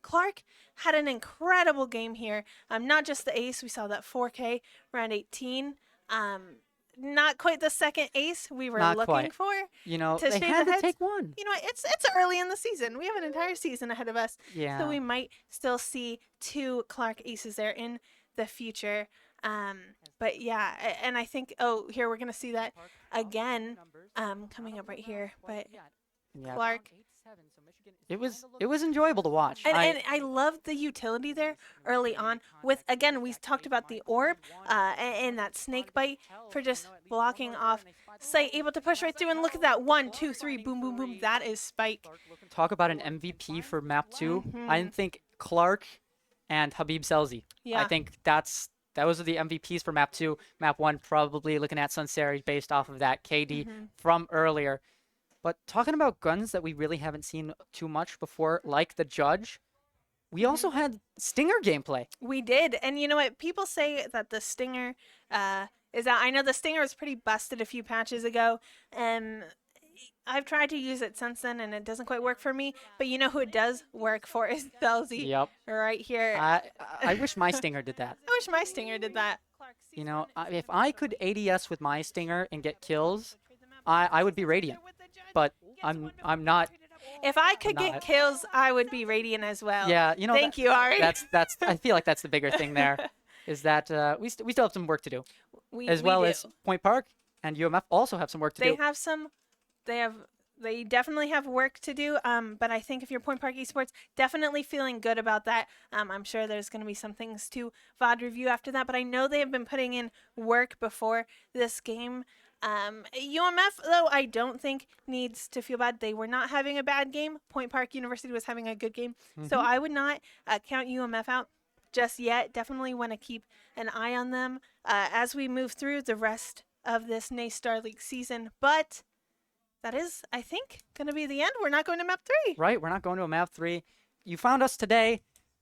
Clark had an incredible game here. Not just the ace, we saw that 4K round 18. Not quite the second ace we were
Not
looking
quite.
for.
They
shave
had
the
to
heads.
take one.
It's early in the season. We have an entire season ahead of us.
Yeah.
So we might still see 2 Clark aces there in the future. But yeah, and I think here we're gonna see that again. Coming up right here. But
Yeah.
Clark.
It was enjoyable to watch.
And I love the utility there early on. With again, we talked about the orb and that snake bite for just blocking off sight, able to push right through. And look at that 1, 2, 3, boom, boom, boom. That is Spike.
Talk about an MVP for map 2.
Mhm.
I didn't think Clark and Habib Selzi.
Yeah.
I think those are the MVPs for map 2. Map 1 probably looking at Sunseri based off of that KD from earlier. But talking about guns that we really haven't seen too much before, like the Judge, we also had Stinger gameplay.
We did. And you know what? People say that the Stinger is out. I know the Stinger was pretty busted a few patches ago. And I've tried to use it since then, and it doesn't quite work for me. But you know who it does work for is Celsi
Yep.
right here.
I wish my Stinger did that.
I wish my Stinger did that.
If I could ADS with my Stinger and get kills, I would be Radiant. But I'm not.
If I could
not.
get kills, I would be Radiant as well.
Yeah,
Thank you, Ari.
That's. I feel like that's the bigger thing there, is that we still have some work to do,
we
as
we
well
do.
as Point Park and UMF also have some work to
They
do.
have some. They have they definitely have work to do. But I think if you're Point Park Esports, definitely feeling good about that. I'm sure there's going to be some things to VOD review after that, but I know they have been putting in work before this game. UMF, though, I don't think needs to feel bad. They were not having a bad game. Point Park University was having a good game. So I would not count UMF out just yet. Definitely want to keep an eye on them as we move through the rest of this NACE Star League season. But that is, I think, going to be the end. We're not going to map 3.
Right, we're not going to a map 3. You found us today.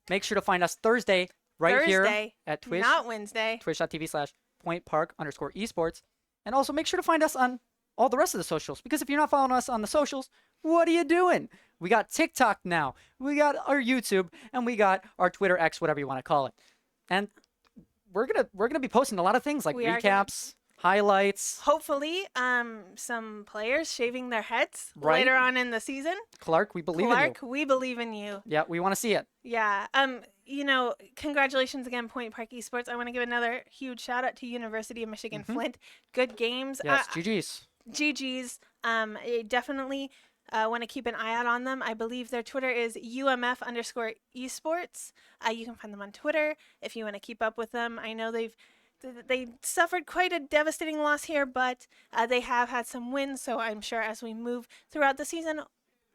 Make sure to find us Thursday here at Twitch.
Not Wednesday.
Twitch.tv/pointpark_esports. And also make sure to find us on all the rest of the socials. Because if you're not following us on the socials, what are you doing? We got TikTok now. We got our YouTube. And we got our Twitter X, whatever you want to call it. And we're gonna be posting a lot of things like recaps, highlights.
Hopefully, some players shaving their heads later on in the season.
Clark, we believe in you.
Clark, we believe in you.
Yeah, we want to see it.
Yeah. You know, congratulations again, Point Park Esports. I want to give another huge shout out to University of Michigan Flint. Good games.
Yes, GG's.
GG's. I definitely want to keep an eye out on them. I believe their Twitter is UMF_esports. You can find them on Twitter if you want to keep up with them. I know they suffered quite a devastating loss here, but they have had some wins. So I'm sure as we move throughout the season,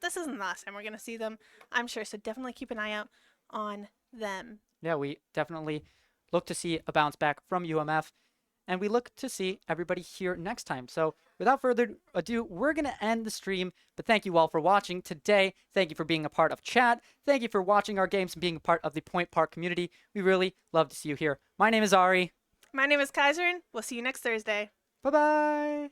this isn't the last time we're going to see them, I'm sure. So definitely keep an eye out on them.
Yeah, we definitely look to see a bounce back from UMF, and we look to see everybody here next time. So without further ado, we're going to end the stream, but thank you all for watching today. Thank you for being a part of chat. Thank you for watching our games and being a part of the Point Park community. We really love to see you here. My name is Ari.
My name is Kaiser, and we'll see you next Thursday.
Bye-bye.